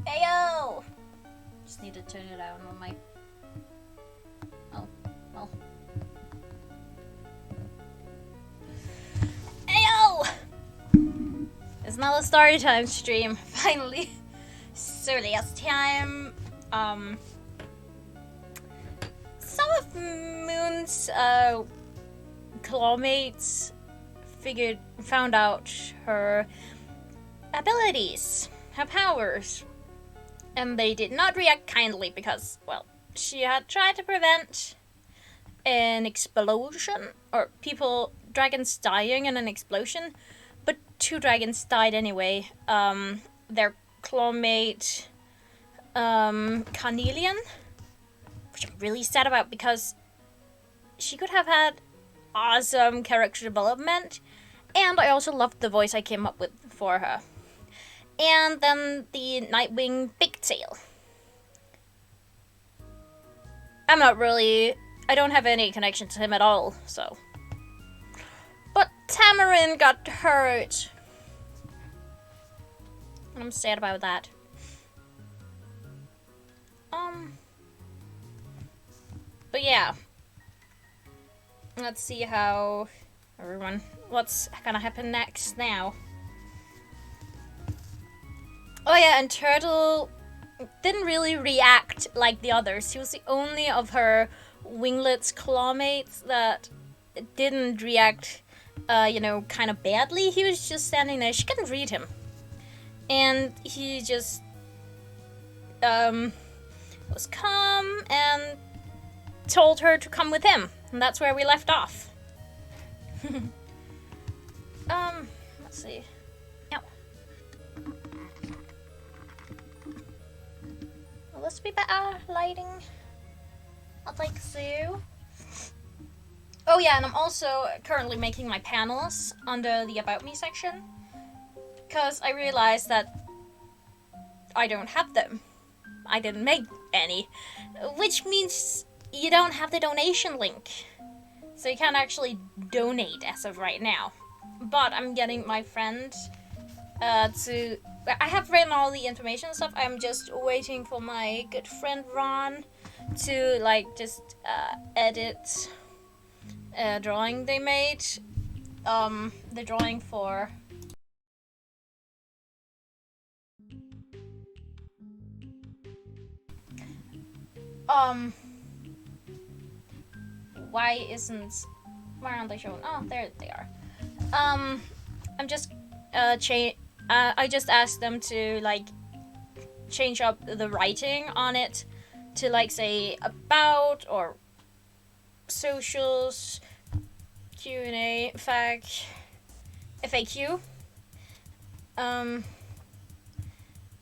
Ayo! Just need to turn it down on my... Oh, well. Ayo! It's not a story time stream, finally. So last time, some of Moon's, clawmates found out her abilities, her powers. And they did not react kindly because, well, she had tried to prevent an explosion, or dragons dying in an explosion, but 2 dragons died anyway. Their clawmate, Carnelian, which I'm really sad about because she could have had awesome character development, and I also loved the voice I came up with for her. And then the Nightwing Pigtail. I don't have any connection to him at all, so. But Tamarin got hurt. And I'm sad about that. But yeah. Let's see how what's gonna happen next now. Oh yeah, and Turtle didn't really react like the others. He was the only of her winglets clawmates that didn't react, kind of badly. He was just standing there. She couldn't read him. And he just, was calm and told her to come with him. And that's where we left off. Let's see. Will this be better lighting? I think so. Oh yeah, and I'm also currently making my panels under the About Me section. Because I realized that I don't have them. I didn't make any. Which means you don't have the donation link. So you can't actually donate as of right now. But I'm getting my friend to... I have written all the information and stuff. I'm just waiting for my good friend Ron to just edit a drawing they made. The drawing for why aren't they shown? Oh, there they are. I'm just I just asked them to change up the writing on it to say about or socials, Q&A, FAQ,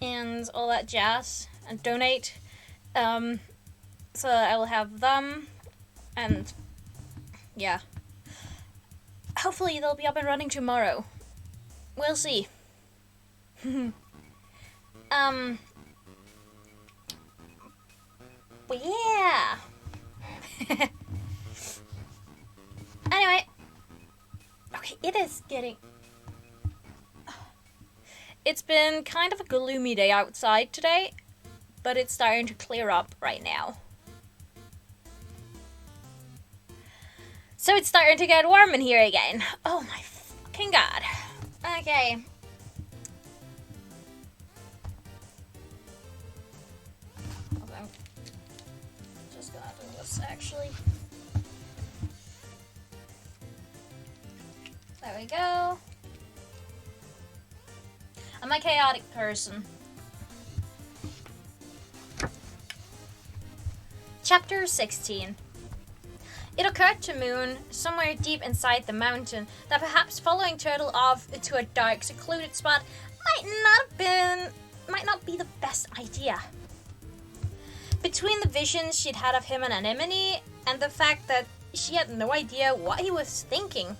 and all that jazz, and donate. So I will have them, and yeah. Hopefully they'll be up and running tomorrow. We'll see. But yeah. Anyway. Okay, it is getting... It's been kind of a gloomy day outside today, but it's starting to clear up right now. So it's starting to get warm in here again. Oh my fucking god. Okay. I'm just gonna do this actually. There we go. I'm a chaotic person. Chapter 16. It occurred to Moon, somewhere deep inside the mountain, that perhaps following Turtle off to a dark, secluded spot might not be the best idea. Between the visions she'd had of him and Anemone, and the fact that she had no idea what he was thinking,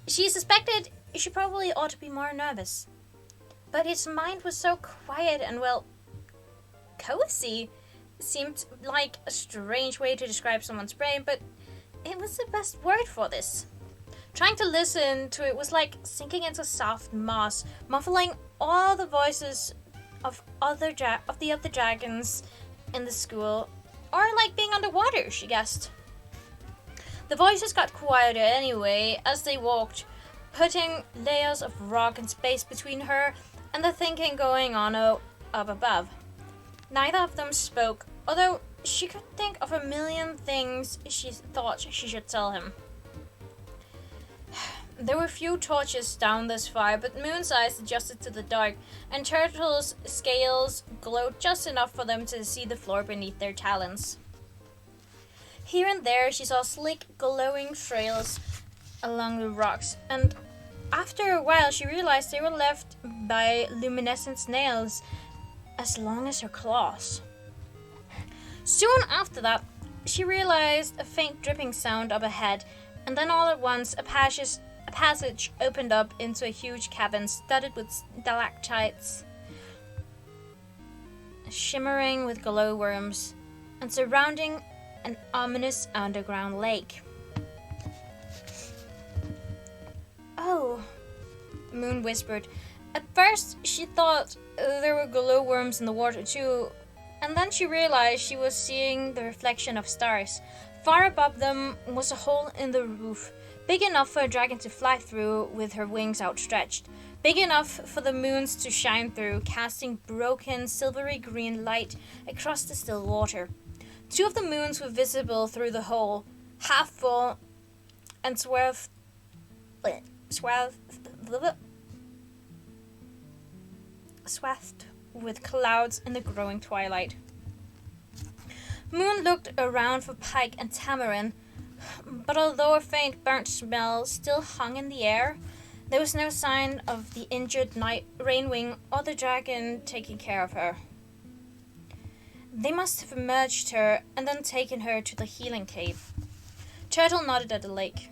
she suspected she probably ought to be more nervous. But his mind was so quiet and, well, cozy. Seemed like a strange way to describe someone's brain, but it was the best word for this. Trying to listen to it was like sinking into soft moss, muffling all the voices of the other dragons in the school, or like being underwater, she guessed. The voices got quieter anyway as they walked, putting layers of rock and space between her and the thinking going on up above. Neither of them spoke, although she could think of a million things she thought she should tell him. There were few torches down this far, but Moon's eyes adjusted to the dark, and Turtle's scales glowed just enough for them to see the floor beneath their talons. Here and there she saw sleek, glowing trails along the rocks, and after a while she realized they were left by luminescent snails as long as her claws. Soon after that, she realized a faint dripping sound up ahead, and then all at once a passage opened up into a huge cavern studded with stalactites, shimmering with glowworms, and surrounding an ominous underground lake. "Oh," Moon whispered. At first, she thought there were glowworms in the water too, and then she realized she was seeing the reflection of stars. Far above them was a hole in the roof, big enough for a dragon to fly through with her wings outstretched, big enough for the moons to shine through, casting broken silvery green light across the still water. Two of the moons were visible through the hole, half full and swathed with clouds in the growing twilight. Moon looked around for Pike and Tamarin, but although a faint burnt smell still hung in the air, there was no sign of the injured Rainwing or the dragon taking care of her. They must have emerged her and then taken her to the healing cave. Turtle nodded at the lake.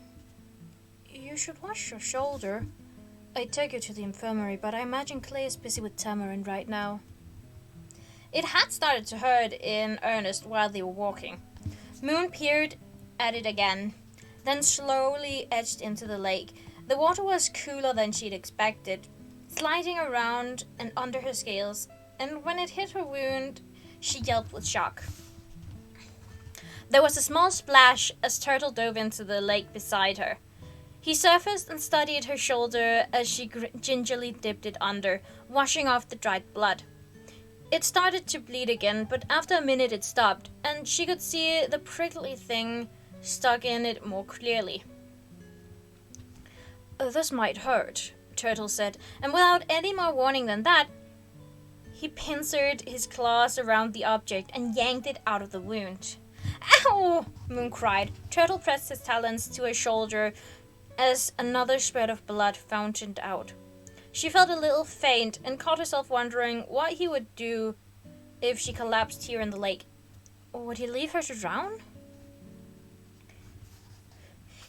"You should wash your shoulder. I'd take you to the infirmary, but I imagine Clay is busy with Tamarin right now." It had started to hurt in earnest while they were walking. Moon peered at it again, then slowly edged into the lake. The water was cooler than she'd expected, sliding around and under her scales, and when it hit her wound, she yelped with shock. There was a small splash as Turtle dove into the lake beside her. He surfaced and studied her shoulder as she gingerly dipped it under, washing off the dried blood. It started to bleed again, but after a minute it stopped, and she could see the prickly thing stuck in it more clearly. "This might hurt," Turtle said, and without any more warning than that, he pincered his claws around the object and yanked it out of the wound. "Ow!" Moon cried. Turtle pressed his talons to her shoulder as another spurt of blood fountained out. She felt a little faint and caught herself wondering what he would do if she collapsed here in the lake. Would he leave her to drown?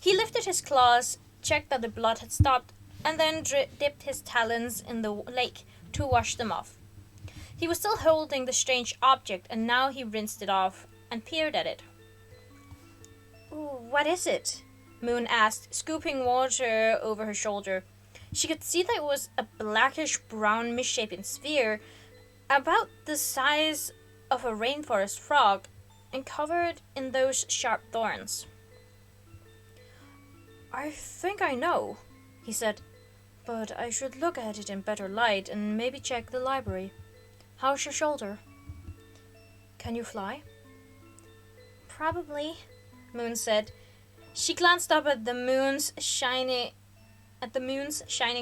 He lifted his claws, checked that the blood had stopped, and then dipped his talons in the lake to wash them off. He was still holding the strange object, and now he rinsed it off and peered at it. "What is it?" Moon asked, scooping water over her shoulder. She could see that it was a blackish-brown misshapen sphere, about the size of a rainforest frog, and covered in those sharp thorns. "I think I know," he said, "but I should look at it in better light and maybe check the library. How's your shoulder? Can you fly?" "Probably," Moon said. She glanced up at the moons shining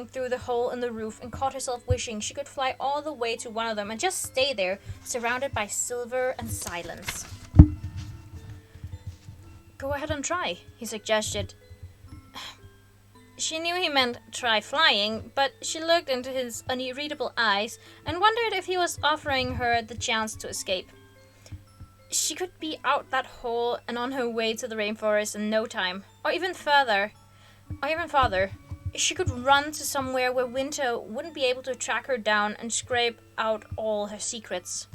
through the hole in the roof and caught herself wishing she could fly all the way to one of them and just stay there, surrounded by silver and silence. Go ahead and try, he suggested. She knew he meant try flying, but she looked into his unreadable eyes and wondered if he was offering her the chance to escape. She could be out that hole and on her way to the rainforest in no time, or even farther. She could run to somewhere where Winter wouldn't be able to track her down and scrape out all her secrets.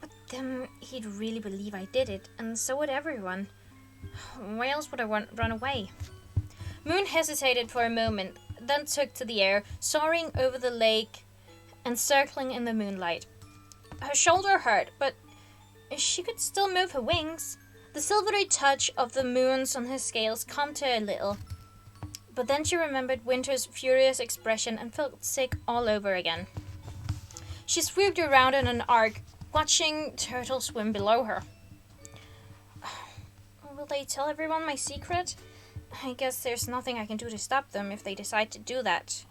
But then he'd really believe I did it, and so would everyone. Why else would I run away? Moon hesitated for a moment, then took to the air, soaring over the lake and circling in the moonlight. Her shoulder hurt, but she could still move her wings. The silvery touch of the moons on her scales calmed her a little. But then she remembered Winter's furious expression and felt sick all over again. She swooped around in an arc, watching Turtle swim below her. Will they tell everyone my secret? I guess there's nothing I can do to stop them if they decide to do that.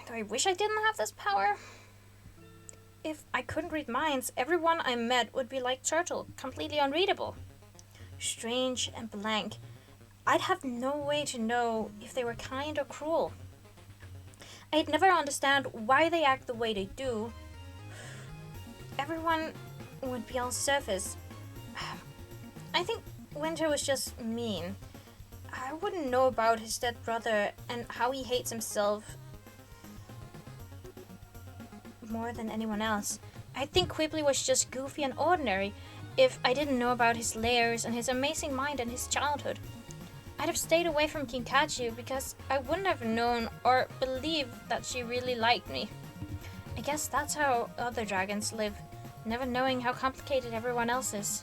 Do I wish I didn't have this power? If I couldn't read minds, everyone I met would be like Turtle, completely unreadable. Strange and blank. I'd have no way to know if they were kind or cruel. I'd never understand why they act the way they do. Everyone would be on surface. I think Winter was just mean. I wouldn't know about his dead brother and how he hates himself more than anyone else. I think Quibbly was just goofy and ordinary if I didn't know about his layers and his amazing mind and his childhood. I'd have stayed away from Kinkachu because I wouldn't have known or believed that she really liked me. I guess that's how other dragons live, never knowing how complicated everyone else is.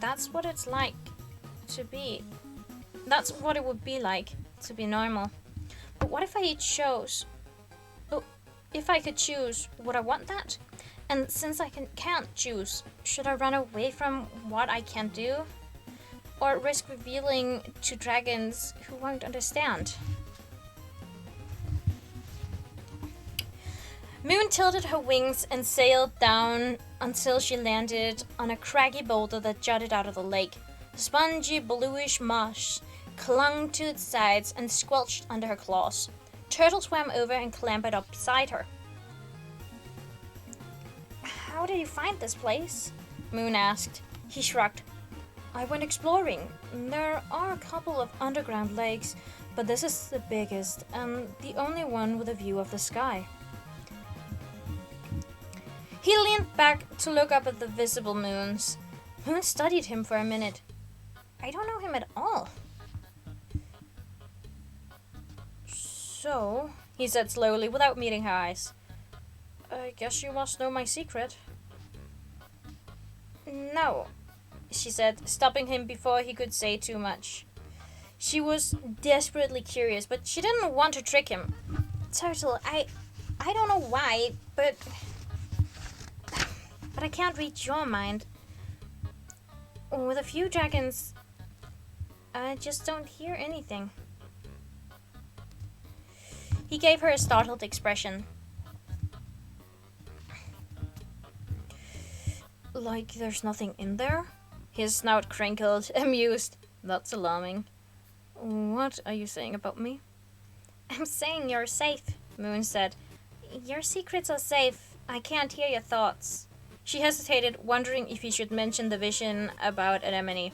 That's what it's like to be. That's what it would be like to be normal. But what if I chose? Oh, if I could choose, would I want that? And since I can't choose, should I run away from what I can't do? Or risk revealing to dragons who won't understand? Moon tilted her wings and sailed down until she landed on a craggy boulder that jutted out of the lake. Spongy bluish moss clung to its sides and squelched under her claws. Turtle swam over and clambered up beside her. How did you find this place? Moon asked. He shrugged. I went exploring. There are a couple of underground lakes, but this is the biggest and the only one with a view of the sky. He leaned back to look up at the visible moons. Moon studied him for a minute. I don't know him at all. So, he said slowly without meeting her eyes. I guess you must know my secret. No, she said, stopping him before he could say too much. She was desperately curious, but she didn't want to trick him. Turtle, I don't know why, but I can't read your mind. With a few dragons, I just don't hear anything. He gave her a startled expression. Like there's nothing in there? His snout crinkled, amused. That's alarming. What are you saying about me? I'm saying you're safe, Moon said. Your secrets are safe. I can't hear your thoughts. She hesitated, wondering if he should mention the vision about Anemone.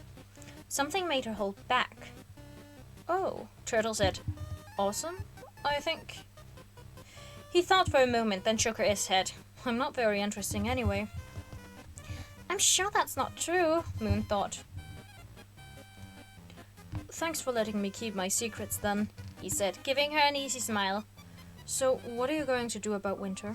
Something made her hold back. Oh, Turtle said. Awesome, I think. He thought for a moment, then shook his head. I'm not very interesting anyway. I'm sure that's not true, Moon thought. Thanks for letting me keep my secrets then, he said, giving her an easy smile. So, what are you going to do about Winter?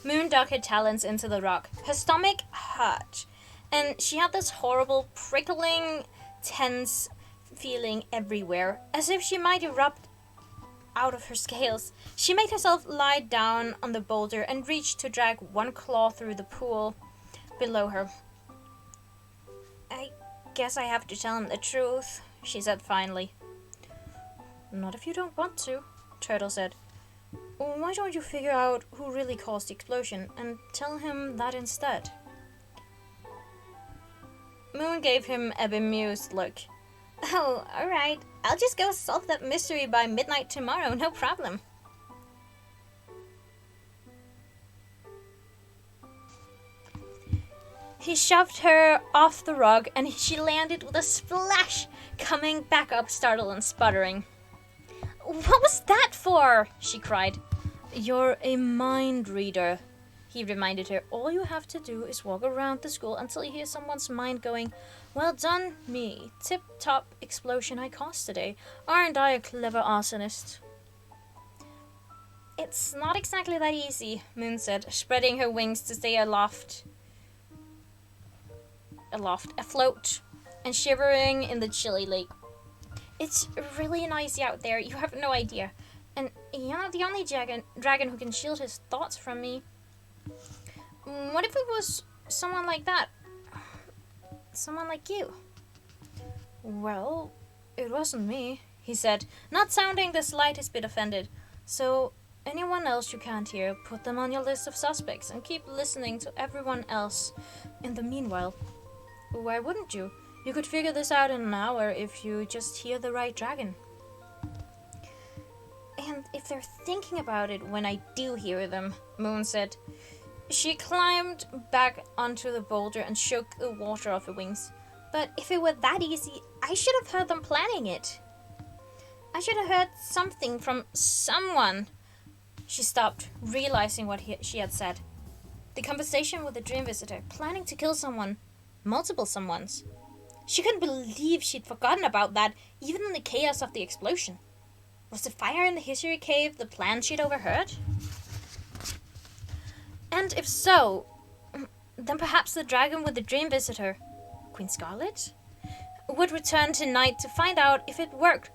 Moon dug her talons into the rock. Her stomach hurt, and she had this horrible, prickling, tense feeling everywhere, as if she might erupt out of her scales. She made herself lie down on the boulder and reached to drag one claw through the pool below her. I guess I have to tell him the truth, she said finally. Not if you don't want to, Turtle said. Why don't you figure out who really caused the explosion and tell him that instead? Moon gave him a bemused look. Oh, alright. I'll just go solve that mystery by midnight tomorrow, no problem. He shoved her off the rug and she landed with a splash, coming back up startled and sputtering. What was that for? She cried. You're a mind reader, he reminded her. All you have to do is walk around the school until you hear someone's mind going, well done, me. Tip-top explosion I caused today. Aren't I a clever arsonist? It's not exactly that easy, Moon said, spreading her wings to stay afloat, and shivering in the chilly lake. It's really noisy out there, you have no idea. And you're not the only dragon who can shield his thoughts from me. What if it was someone like that? Someone like you? Well, it wasn't me, he said, not sounding the slightest bit offended. So, anyone else you can't hear, put them on your list of suspects and keep listening to everyone else. In the meanwhile, why wouldn't you? You could figure this out in an hour if you just hear the right dragon. And if they're thinking about it when I do hear them, Moon said. She climbed back onto the boulder and shook the water off her wings. But if it were that easy, I should have heard them planning it. I should have heard something from someone. She stopped, realizing what she had said. The conversation with the dream visitor, planning to kill someone. Multiple someones. She couldn't believe she'd forgotten about that, even in the chaos of the explosion. Was the fire in the history cave the plan she'd overheard? And if so, then perhaps the dragon with the dream visitor, Queen Scarlet, would return tonight to find out if it worked.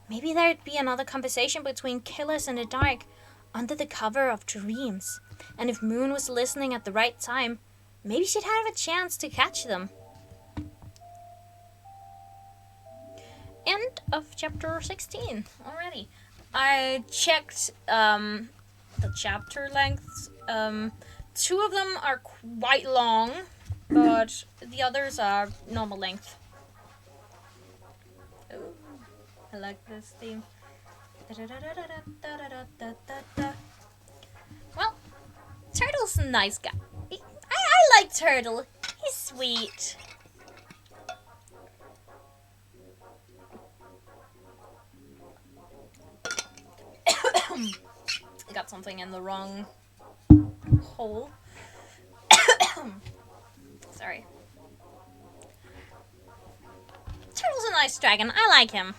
Maybe there'd be another conversation between killers in the dark, under the cover of dreams. And if Moon was listening at the right time, maybe she'd have a chance to catch them. End of chapter 16 already. I checked the chapter lengths. 2 of them are quite long, but the others are normal length. Ooh, I like this theme. Well, Turtle's a nice guy. I like Turtle. He's sweet. I got something in the wrong hole. Sorry. Turtle's a nice dragon. I like him.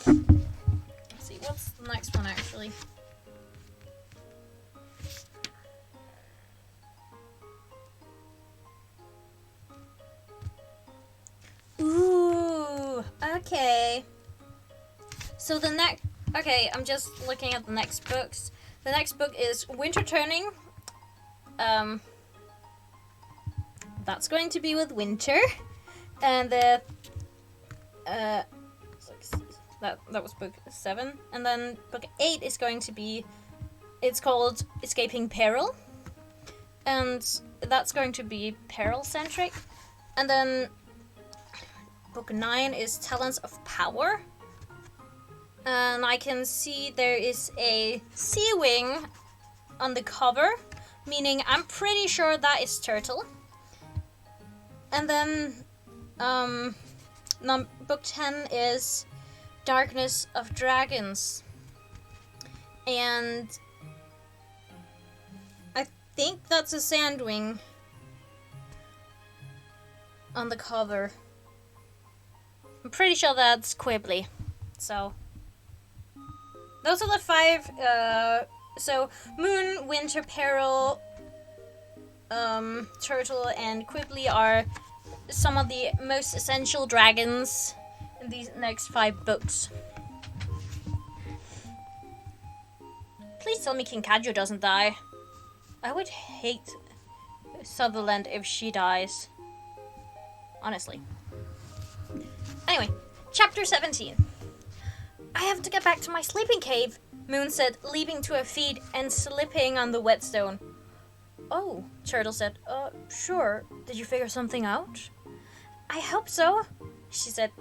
Let's see, what's the next one actually? Ooh, okay. So the next, okay, I'm just looking at the next books. The next book is Winter Turning. That's going to be with winter, and the that was book 7, and then book 8 is going to be. It's called Escaping Peril, and that's going to be peril centric, and then book 9 is Talents of Power. And I can see there is a sea wing on the cover, meaning I'm pretty sure that is Turtle. And then book 10 is Darkness of Dragons. And I think that's a sandwing on the cover. I'm pretty sure that's Quibbly. So those are the 5, so Moon, Winter, Peril, Turtle, and Quibbly are some of the most essential dragons in these next 5 books. Please tell me King Kaiju doesn't die. I would hate Sutherland if she dies. Honestly. Anyway, chapter 17. I have to get back to my sleeping cave, Moon said, leaping to her feet and slipping on the whetstone. Oh, Turtle said, Sure. Did you figure something out? I hope so, she said.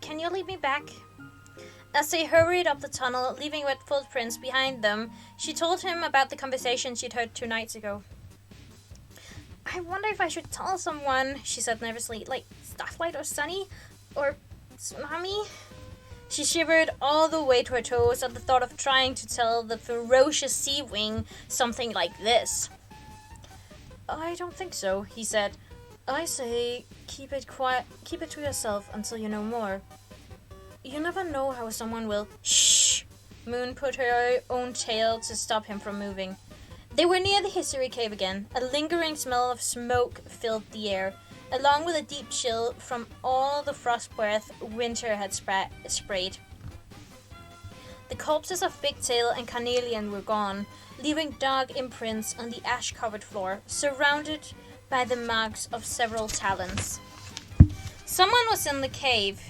Can you lead me back? As they hurried up the tunnel, leaving wet footprints behind them, she told him about the conversation she'd heard 2 nights ago. I wonder if I should tell someone, she said nervously, like Starlight or Sunny or Tsunami. She shivered all the way to her toes at the thought of trying to tell the ferocious sea wing something like this. I don't think so, he said. I say keep it quiet, keep it to yourself until you know more. You never know how someone will. Shh! Moon put her own tail to stop him from moving. They were near the history cave again. A lingering smell of smoke filled the air, along with a deep chill from all the frost breath winter had sprayed. The corpses of Bigtail and Carnelian were gone, leaving dark imprints on the ash-covered floor, surrounded by the marks of several talons. Someone was in the cave,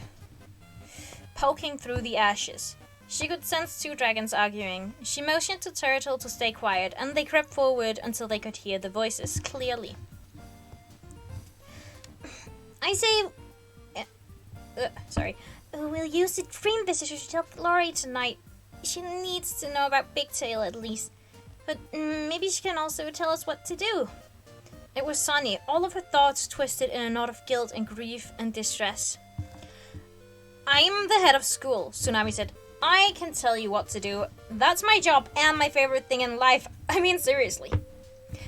poking through the ashes. She could sense 2 dragons arguing. She motioned to Turtle to stay quiet, and they crept forward until they could hear the voices clearly. I say... We'll use the dream visitor to tell Glory tonight. She needs to know about Bigtail at least. But maybe she can also tell us what to do. It was Sunny, all of her thoughts twisted in a knot of guilt and grief and distress. I'm the head of school, Tsunami said. I can tell you what to do. That's my job and my favorite thing in life. I mean, seriously.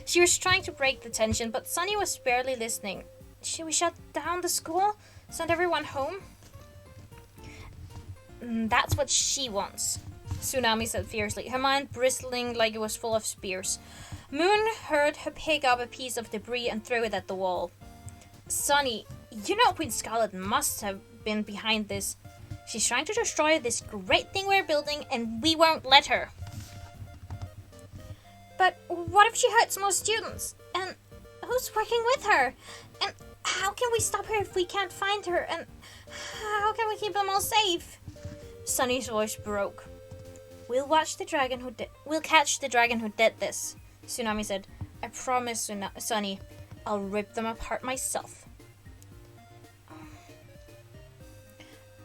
She was trying to break the tension, but Sunny was barely listening. Should we shut down the school? Send everyone home? That's what she wants, Tsunami said fiercely, her mind bristling like it was full of spears. Moon heard her pick up a piece of debris and throw it at the wall. Sunny, you know Queen Scarlet must have been behind this. She's trying to destroy this great thing we're building, and we won't let her. But what if she hurts more students? And who's working with her? And how can we stop her if we can't find her? And how can we keep them all safe? Sunny's voice broke. We'll catch the dragon who did this, Tsunami said. I promise, Sunny. I'll rip them apart myself.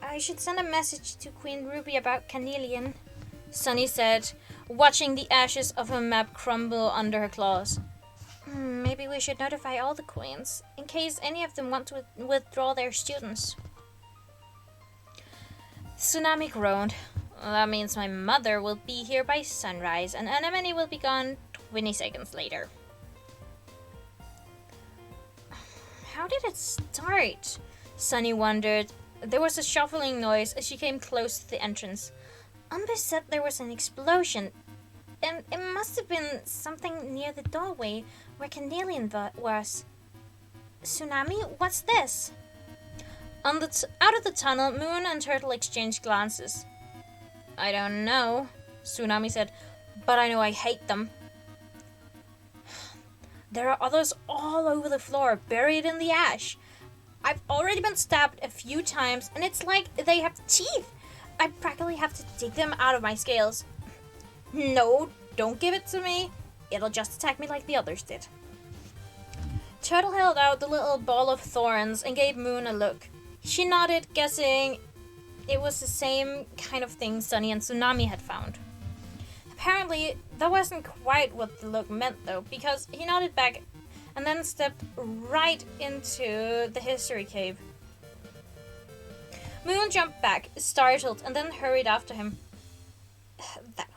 I should send a message to Queen Ruby about Carnelian, Sunny said, watching the ashes of her map crumble under her claws. Maybe we should notify all the queens, in case any of them want to withdraw their students. Tsunami groaned. That means my mother will be here by sunrise, and Anemone will be gone 20 seconds later. How did it start? Sunny wondered. There was a shuffling noise as she came close to the entrance. Umber said there was an explosion, and it must have been something near the doorway where Carnelian was. Tsunami, what's this? Out of the tunnel, Moon and Turtle exchanged glances. I don't know, Tsunami said, but I know I hate them. There are others all over the floor, buried in the ash. I've already been stabbed a few times, and it's like they have teeth. I practically have to dig them out of my scales. No, don't give it to me. It'll just attack me like the others did. Turtle held out the little ball of thorns and gave Moon a look. She nodded, guessing it was the same kind of thing Sunny and Tsunami had found. Apparently, that wasn't quite what the look meant, though, because he nodded back and then stepped right into the history cave. Moon jumped back, startled, and then hurried after him. That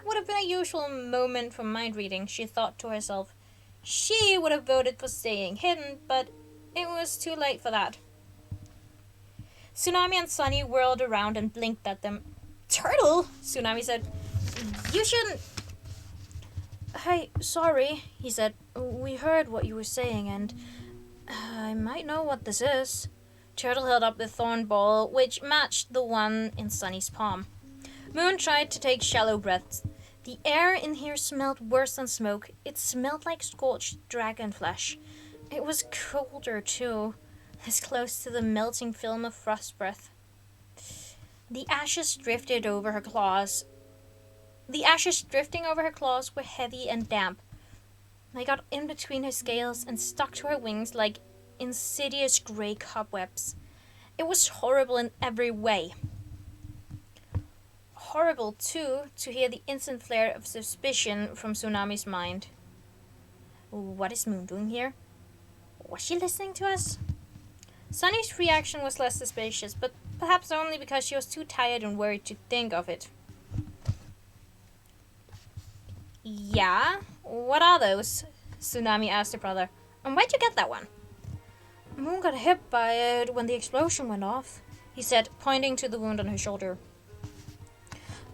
would have been a usual moment for mind reading, she thought to herself. She would have voted for staying hidden, but it was too late for that. Tsunami and Sunny whirled around and blinked at them. Turtle, Tsunami said. You shouldn't... Hey, sorry, he said. We heard what you were saying, and I might know what this is. Turtle held up the thorn ball, which matched the one in Sunny's palm. Moon tried to take shallow breaths. The air in here smelled worse than smoke. It smelled like scorched dragon flesh. It was colder, too, this close to the melting film of frost breath. The ashes drifting over her claws were heavy and damp. They got in between her scales and stuck to her wings like insidious grey cobwebs. It was horrible in every way. Horrible, too, to hear the instant flare of suspicion from Tsunami's mind. What is Moon doing here? Was she listening to us? Sunny's reaction was less suspicious, but perhaps only because she was too tired and worried to think of it. Yeah? What are those? Tsunami asked her brother. And where'd you get that one? Moon got hit by it when the explosion went off, he said, pointing to the wound on her shoulder.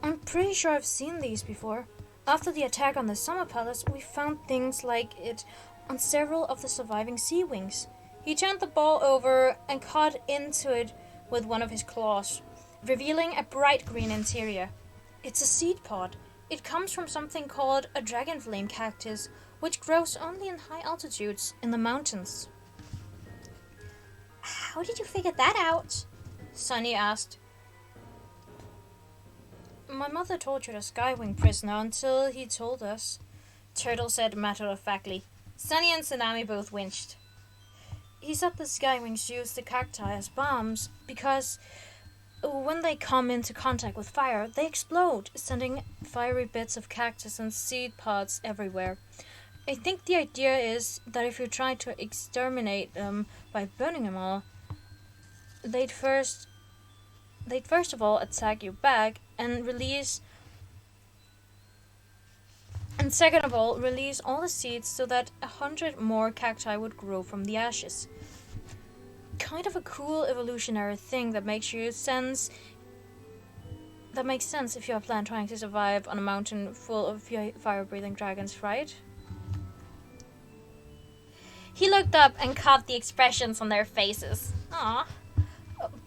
I'm pretty sure I've seen these before. After the attack on the Summer Palace, we found things like it on several of the surviving sea wings. He turned the ball over and caught into it with one of his claws, revealing a bright green interior. It's a seed pod. It comes from something called a dragonflame cactus, which grows only in high altitudes in the mountains. How did you figure that out? Sunny asked. My mother tortured a skywing prisoner until he told us, Turtle said matter-of-factly. Sunny and Tsunami both winched. He said the skywings use the cacti as bombs because when they come into contact with fire, they explode, sending fiery bits of cactus and seed pods everywhere. I think the idea is that if you try to exterminate them by burning them all, they'd first of all attack you back and second of all release all the seeds so that 100 more cacti would grow from the ashes. Kind of a cool evolutionary thing that makes sense if you're a plant trying to survive on a mountain full of fire-breathing dragons, right? He looked up and caught the expressions on their faces. Ah,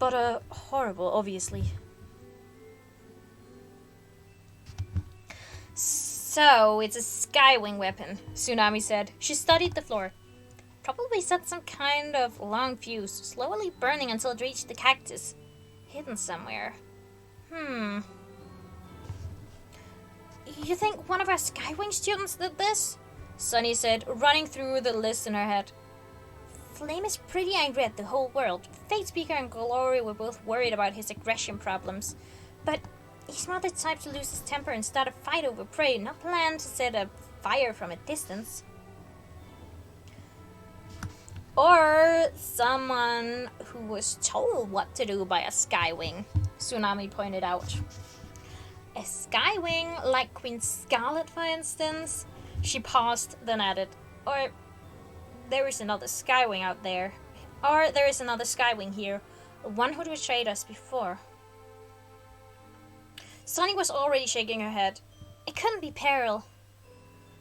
but horrible, obviously. So, it's a skywing weapon, Tsunami said. She studied the floor. Probably set some kind of long fuse, slowly burning until it reached the cactus. Hidden somewhere. You think one of our skywing students did this? Sunny said, running through the list in her head. Flame is pretty angry at the whole world. Fate Speaker and Glory were both worried about his aggression problems. But he's not the type to lose his temper and start a fight over prey, not plan to set a fire from a distance. Or someone who was told what to do by a skywing, Tsunami pointed out. A skywing, like Queen Scarlet, for instance? She paused, then added, or there is another skywing out there. Or there is another skywing here, one who betrayed us before. Sunny was already shaking her head. It couldn't be Peril.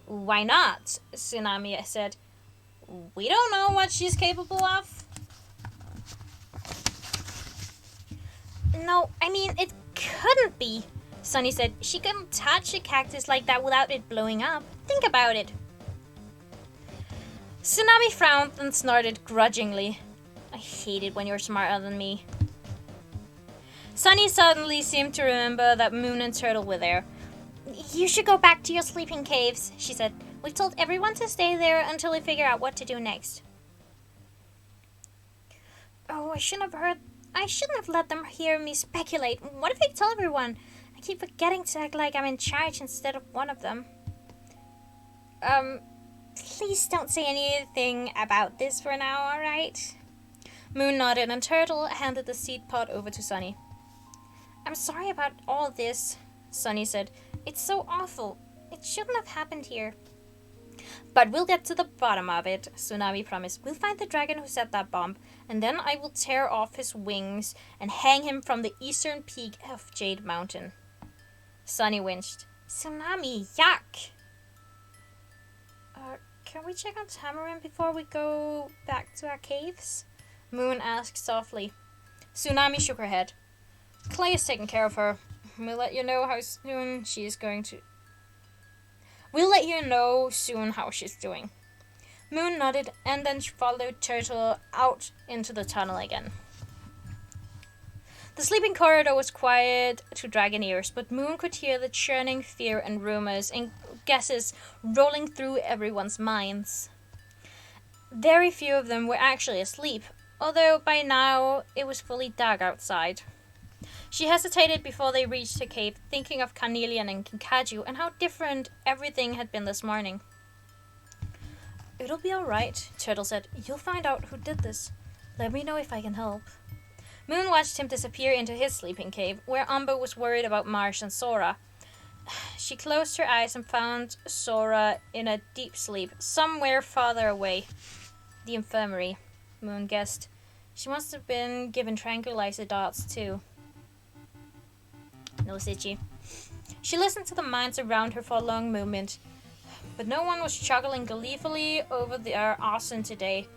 Why not? Tsunami said. We don't know what she's capable of. No, I mean, it couldn't be, Sunny said. She couldn't touch a cactus like that without it blowing up. Think about it. Tsunami frowned and snorted grudgingly. I hate it when you're smarter than me. Sunny suddenly seemed to remember that Moon and Turtle were there. You should go back to your sleeping caves, she said. We've told everyone to stay there until we figure out what to do next. Oh, I shouldn't have let them hear me speculate. What if I tell everyone? I keep forgetting to act like I'm in charge instead of one of them. Please don't say anything about this for now, alright? Moon nodded and Turtle handed the seed pod over to Sunny. I'm sorry about all this, Sunny said. It's so awful. It shouldn't have happened here. But we'll get to the bottom of it, Tsunami promised. We'll find the dragon who set that bomb, and then I will tear off his wings and hang him from the eastern peak of Jade Mountain. Sunny winched. Tsunami, yuck! Can we check on Tamarin before we go back to our caves? Moon asked softly. Tsunami shook her head. Clay is taking care of her. We'll let you know how soon she's doing. Moon nodded and then she followed Turtle out into the tunnel again. The sleeping corridor was quiet to dragon ears, but Moon could hear the churning fear and rumors guesses rolling through everyone's minds. Very few of them were actually asleep, although by now it was fully dark outside. She hesitated before they reached her cave, thinking of Carnelian and Kinkaju and how different everything had been this morning. "It'll be alright," Turtle said. "You'll find out who did this. Let me know if I can help." Moon watched him disappear into his sleeping cave, where Umber was worried about Marsh and Sora. She closed her eyes and found Sora in a deep sleep, somewhere farther away. The infirmary, Moon guessed. She must have been given tranquilizer darts too. No sitchy. She listened to the mines around her for a long moment, but no one was chuckling gleefully over their arson today.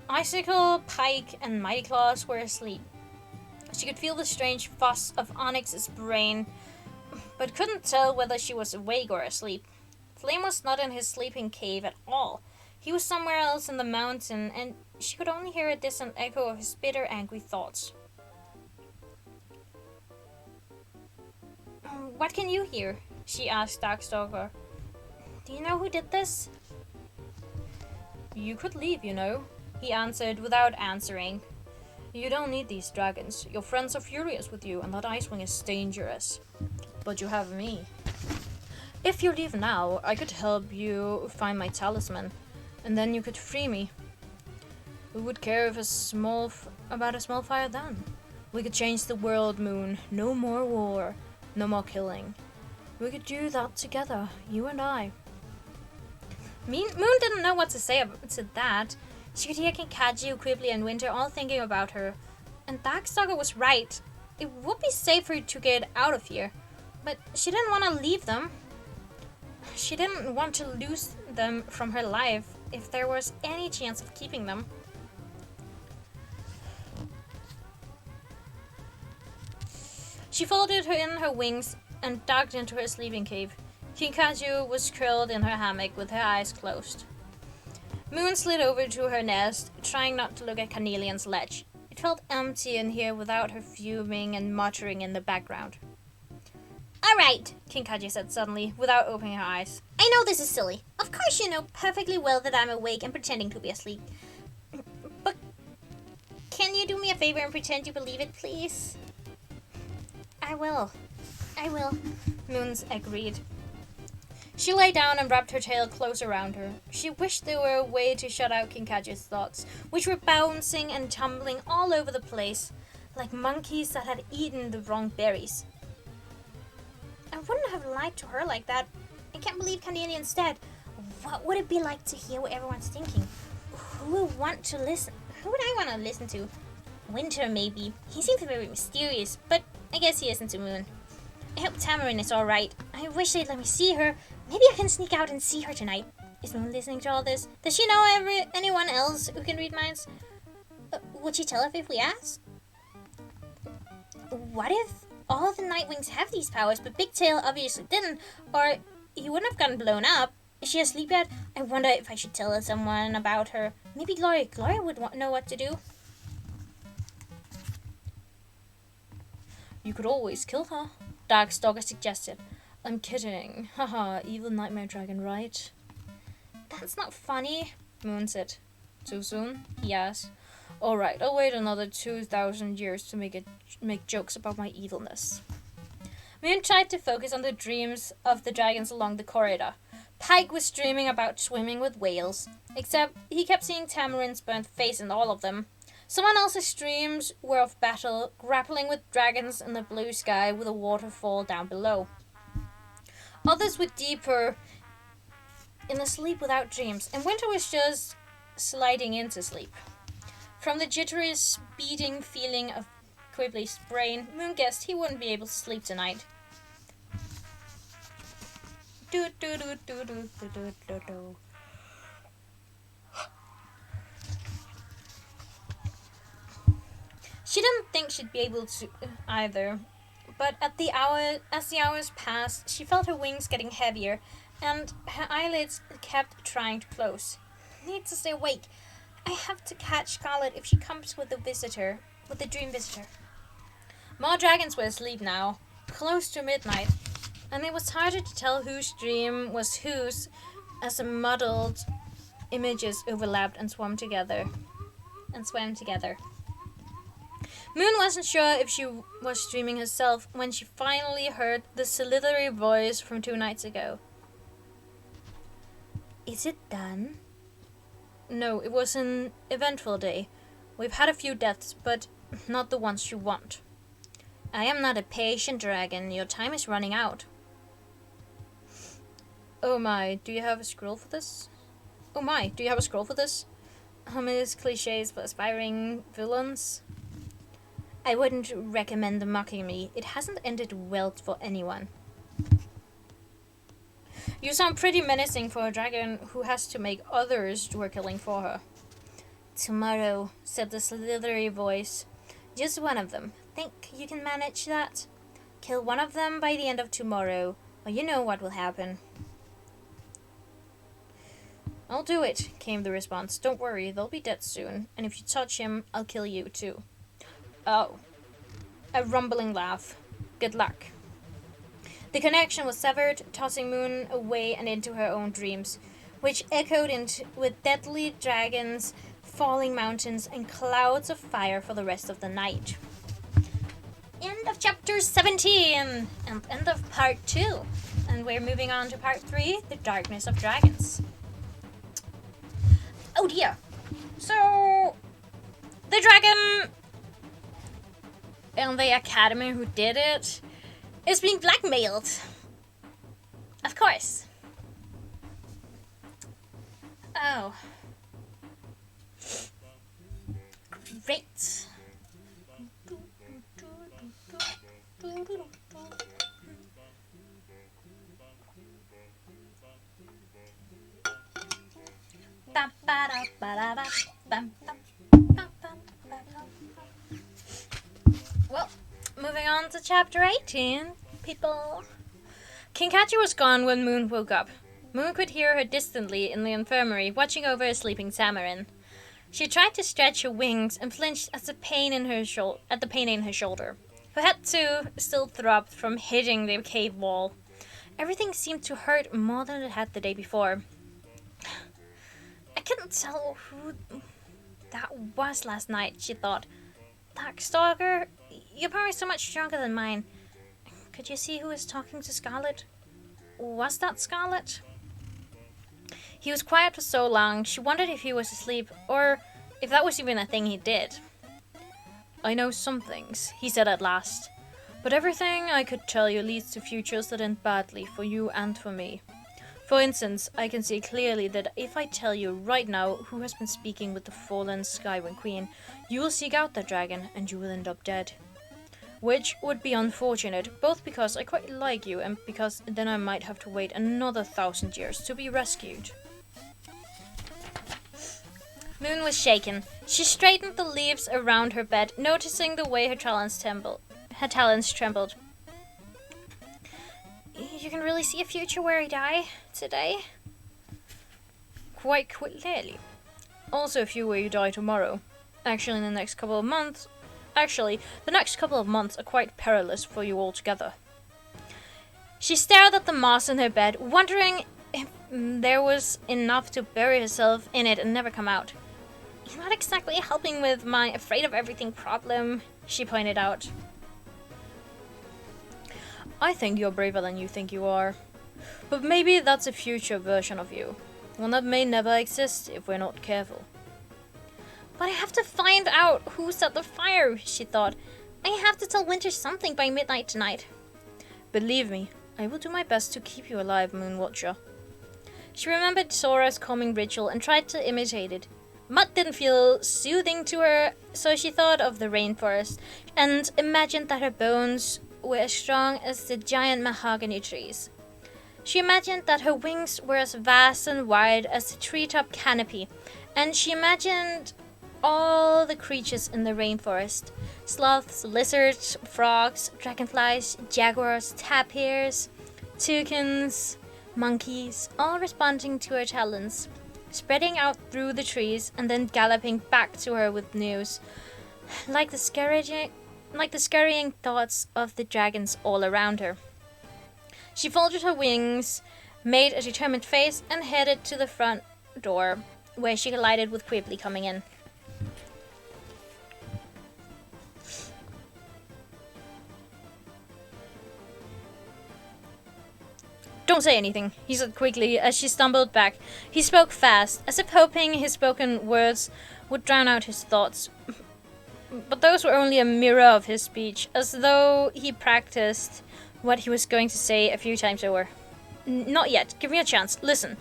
Icicle, Pike, and Mighty Claws were asleep. She could feel the strange fuss of Onyx's brain, but couldn't tell whether she was awake or asleep. Flame was not in his sleeping cave at all. He was somewhere else in the mountain, and she could only hear a distant echo of his bitter, angry thoughts. "What can you hear?" she asked Darkstalker. "Do you know who did this?" "You could leave, you know," he answered without answering. "You don't need these dragons. Your friends are furious with you, and that Icewing is dangerous. But you have me. If you leave now, I could help you find my talisman, and then you could free me. Who would care if about a small fire then? We could change the world, Moon. No more war. No more killing. We could do that together, you and I." Moon didn't know what to say to that. She could hear Kinkaju, Quibbly, and Winter all thinking about her. And Darkstalker was right. It would be safer to get out of here. But she didn't want to leave them. She didn't want to lose them from her life if there was any chance of keeping them. She folded in her wings and ducked into her sleeping cave. Kinkaju was curled in her hammock with her eyes closed. Moon slid over to her nest, trying not to look at Carnelian's ledge. It felt empty in here without her fuming and muttering in the background. "All right," Kinkaju said suddenly, without opening her eyes. "I know this is silly. Of course you know perfectly well that I'm awake and pretending to be asleep. But can you do me a favor and pretend you believe it, please?" I will, Moons agreed. She lay down and wrapped her tail close around her. She wished there were a way to shut out Kinkaju's thoughts, which were bouncing and tumbling all over the place, like monkeys that had eaten the wrong berries. I wouldn't have lied to her like that. I can't believe Carnelian's dead. What would it be like to hear what everyone's thinking? Who would I want to listen to? Winter, maybe. He seems very mysterious, but I guess he isn't to Moon. I hope Tamarin is alright. I wish they'd let me see her. Maybe I can sneak out and see her tonight. Is Moon listening to all this? Does she know anyone else who can read minds? Would she tell us if we asked? What if all the Nightwings have these powers, but Big Tail obviously didn't, or he wouldn't have gotten blown up? Is she asleep yet? I wonder if I should tell someone about her. Maybe Gloria. Gloria would know what to do. You could always kill her, Darkstalker suggested. I'm kidding. Haha, evil nightmare dragon, right? That's not funny, Moon said. Too soon? He asked. Alright, I'll wait another 2,000 years to make jokes about my evilness. Moon tried to focus on the dreams of the dragons along the corridor. Pike was dreaming about swimming with whales, except he kept seeing Tamarin's burnt face in all of them. Someone else's dreams were of battle, grappling with dragons in the blue sky with a waterfall down below. Others were deeper in a sleep without dreams, and Winter was just sliding into sleep. From the jittery, beating feeling of Quibbly's brain, Moon guessed he wouldn't be able to sleep tonight. She didn't think she'd be able to either, but as the hours passed, she felt her wings getting heavier, and her eyelids kept trying to close. I need to stay awake. I have to catch Scarlet if she comes with the dream visitor. More dragons were asleep now, close to midnight, and it was harder to tell whose dream was whose as the muddled images overlapped and swam together. Moon wasn't sure if she was dreaming herself when she finally heard the slithery voice from 2 nights ago. Is it done? No, it was an eventful day. We've had a few deaths, but not the ones you want. I am not a patient dragon. Your time is running out. Oh my, do you have a scroll for this? Ominous cliches for aspiring villains. I wouldn't recommend them mocking me. It hasn't ended well for anyone. You sound pretty menacing for a dragon who has to make others do her killing for her. Tomorrow, said the slithery voice. Just one of them. Think you can manage that? Kill one of them by the end of tomorrow, or you know what will happen. I'll do it, came the response. Don't worry, they'll be dead soon, and if you touch him, I'll kill you too. Oh. A rumbling laugh. Good luck. The connection was severed, tossing Moon away and into her own dreams, which echoed with deadly dragons, falling mountains, and clouds of fire for the rest of the night. End of chapter 17, and end of part 2. And we're moving on to part 3, The Darkness of Dragons. Oh dear. So, the dragon in the academy who did it is being blackmailed. Of course. Oh. Great. Well, moving on to chapter 18, people. Kinkachi was gone when Moon woke up. Moon could hear her distantly in the infirmary, watching over a sleeping Tamarin. She tried to stretch her wings and flinched at the pain in her shoulder. Her head, too, still throbbed from hitting the cave wall. Everything seemed to hurt more than it had the day before. I couldn't tell who that was last night, she thought. Darkstalker? Your power is so much stronger than mine. Could you see who was talking to Scarlet? Was that Scarlet? He was quiet for so long, she wondered if he was asleep, or if that was even a thing he did. I know some things, he said at last, but everything I could tell you leads to futures that end badly for you and for me. For instance, I can see clearly that if I tell you right now who has been speaking with the fallen Skywind Queen, you will seek out that dragon and you will end up dead. Which would be unfortunate, both because I quite like you and because then I might have to wait another 1,000 years to be rescued. Moon was shaken. She straightened the leaves around her bed, noticing the way her talons trembled. You can really see a future where I die today? Quite clearly. Also a few where you die tomorrow. Actually, the next couple of months are quite perilous for you altogether. She stared at the moss in her bed, wondering if there was enough to bury herself in it and never come out. You're not exactly helping with my afraid of everything problem, she pointed out. I think you're braver than you think you are. But maybe that's a future version of you. One that may never exist if we're not careful. But I have to find out who set the fire, she thought. I have to tell Winter something by midnight tonight. Believe me, I will do my best to keep you alive, Moonwatcher. She remembered Sora's calming ritual and tried to imitate it. Mud didn't feel soothing to her, so she thought of the rainforest and imagined that her bones were as strong as the giant mahogany trees. She imagined that her wings were as vast and wide as the treetop canopy, and she imagined all the creatures in the rainforest. Sloths, lizards, frogs, dragonflies, jaguars, tapirs, toucans, monkeys, all responding to her talons, spreading out through the trees and then galloping back to her with news, like the scurrying thoughts of the dragons all around her. She folded her wings, made a determined face, and headed to the front door, where she collided with Quibbly coming in. Don't say anything, he said quickly as she stumbled back. He spoke fast, as if hoping his spoken words would drown out his thoughts. But those were only a mirror of his speech, as though he practiced what he was going to say a few times over. Not yet. Give me a chance. Listen.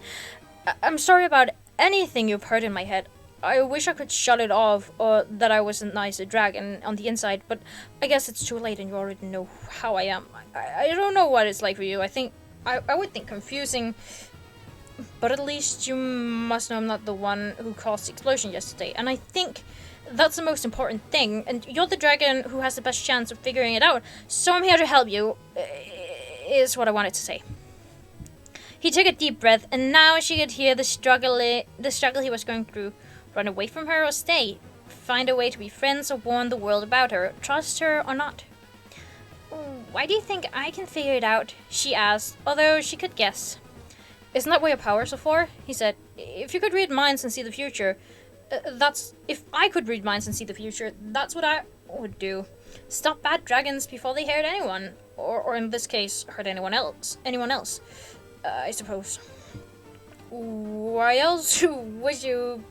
I'm sorry about anything you've heard in my head. I wish I could shut it off, or that I was a nicer dragon on the inside, but I guess it's too late and you already know how I am. I don't know what it's like for you. I would think confusing, but at least you must know I'm not the one who caused the explosion yesterday, and I think that's the most important thing, and you're the dragon who has the best chance of figuring it out, so I'm here to help you, is what I wanted to say. He took a deep breath, and now she could hear the struggle he was going through. Run away from her or stay? Find a way to be friends or warn the world about her? Trust her or not? Why do you think I can figure it out? She asked, although she could guess. Isn't that what your powers are for? He said. If you could read minds and see the future, if I could read minds and see the future, that's what I would do. Stop bad dragons before they hurt anyone. Or in this case, hurt anyone else. I suppose. Why else would you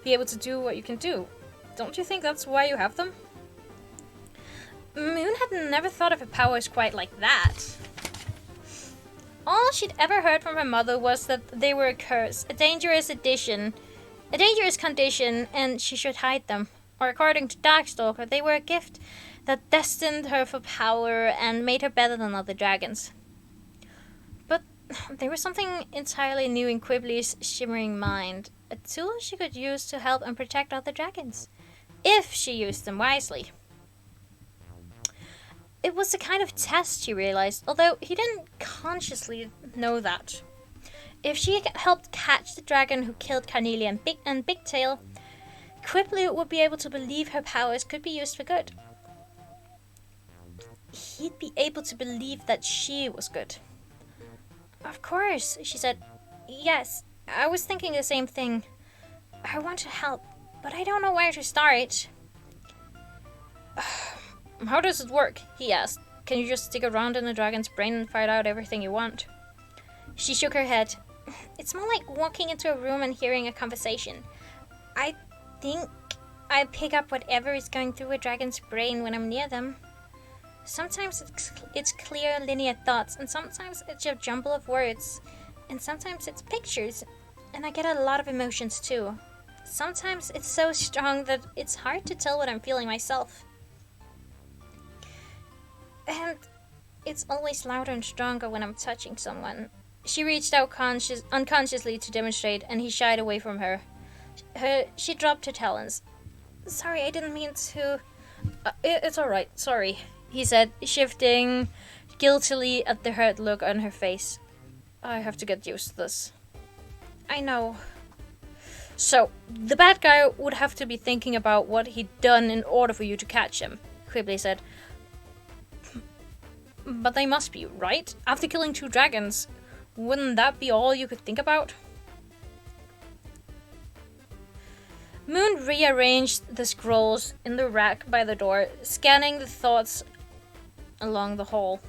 be able to do what you can do? Don't you think that's why you have them? Moon had never thought of her powers quite like that. All she'd ever heard from her mother was that they were a curse, a dangerous condition, and she should hide them. Or according to Darkstalker, they were a gift that destined her for power and made her better than other dragons. But there was something entirely new in Quibbly's shimmering mind, a tool she could use to help and protect other dragons, if she used them wisely. It was a kind of test, she realized, although he didn't consciously know that. If she helped catch the dragon who killed Carnelia and Bigtail, Quibbly would be able to believe her powers could be used for good. He'd be able to believe that she was good. Of course, she said. Yes, I was thinking the same thing. I want to help, but I don't know where to start. How does it work? He asked. Can you just stick around in the dragon's brain and find out everything you want? She shook her head. It's more like walking into a room and hearing a conversation. I think I pick up whatever is going through a dragon's brain when I'm near them. Sometimes it's clear linear thoughts, and sometimes it's a jumble of words, and sometimes it's pictures, and I get a lot of emotions too. Sometimes it's so strong that it's hard to tell what I'm feeling myself. And it's always louder and stronger when I'm touching someone. She reached out unconsciously to demonstrate, and he shied away from her. She dropped her talons. Sorry, I didn't mean to... It's alright, sorry, he said, shifting guiltily at the hurt look on her face. I have to get used to this. I know. So, the bad guy would have to be thinking about what he'd done in order for you to catch him, Quibbly said. But they must be, right? After killing 2 dragons, wouldn't that be all you could think about? Moon rearranged the scrolls in the rack by the door, scanning the thoughts along the hall.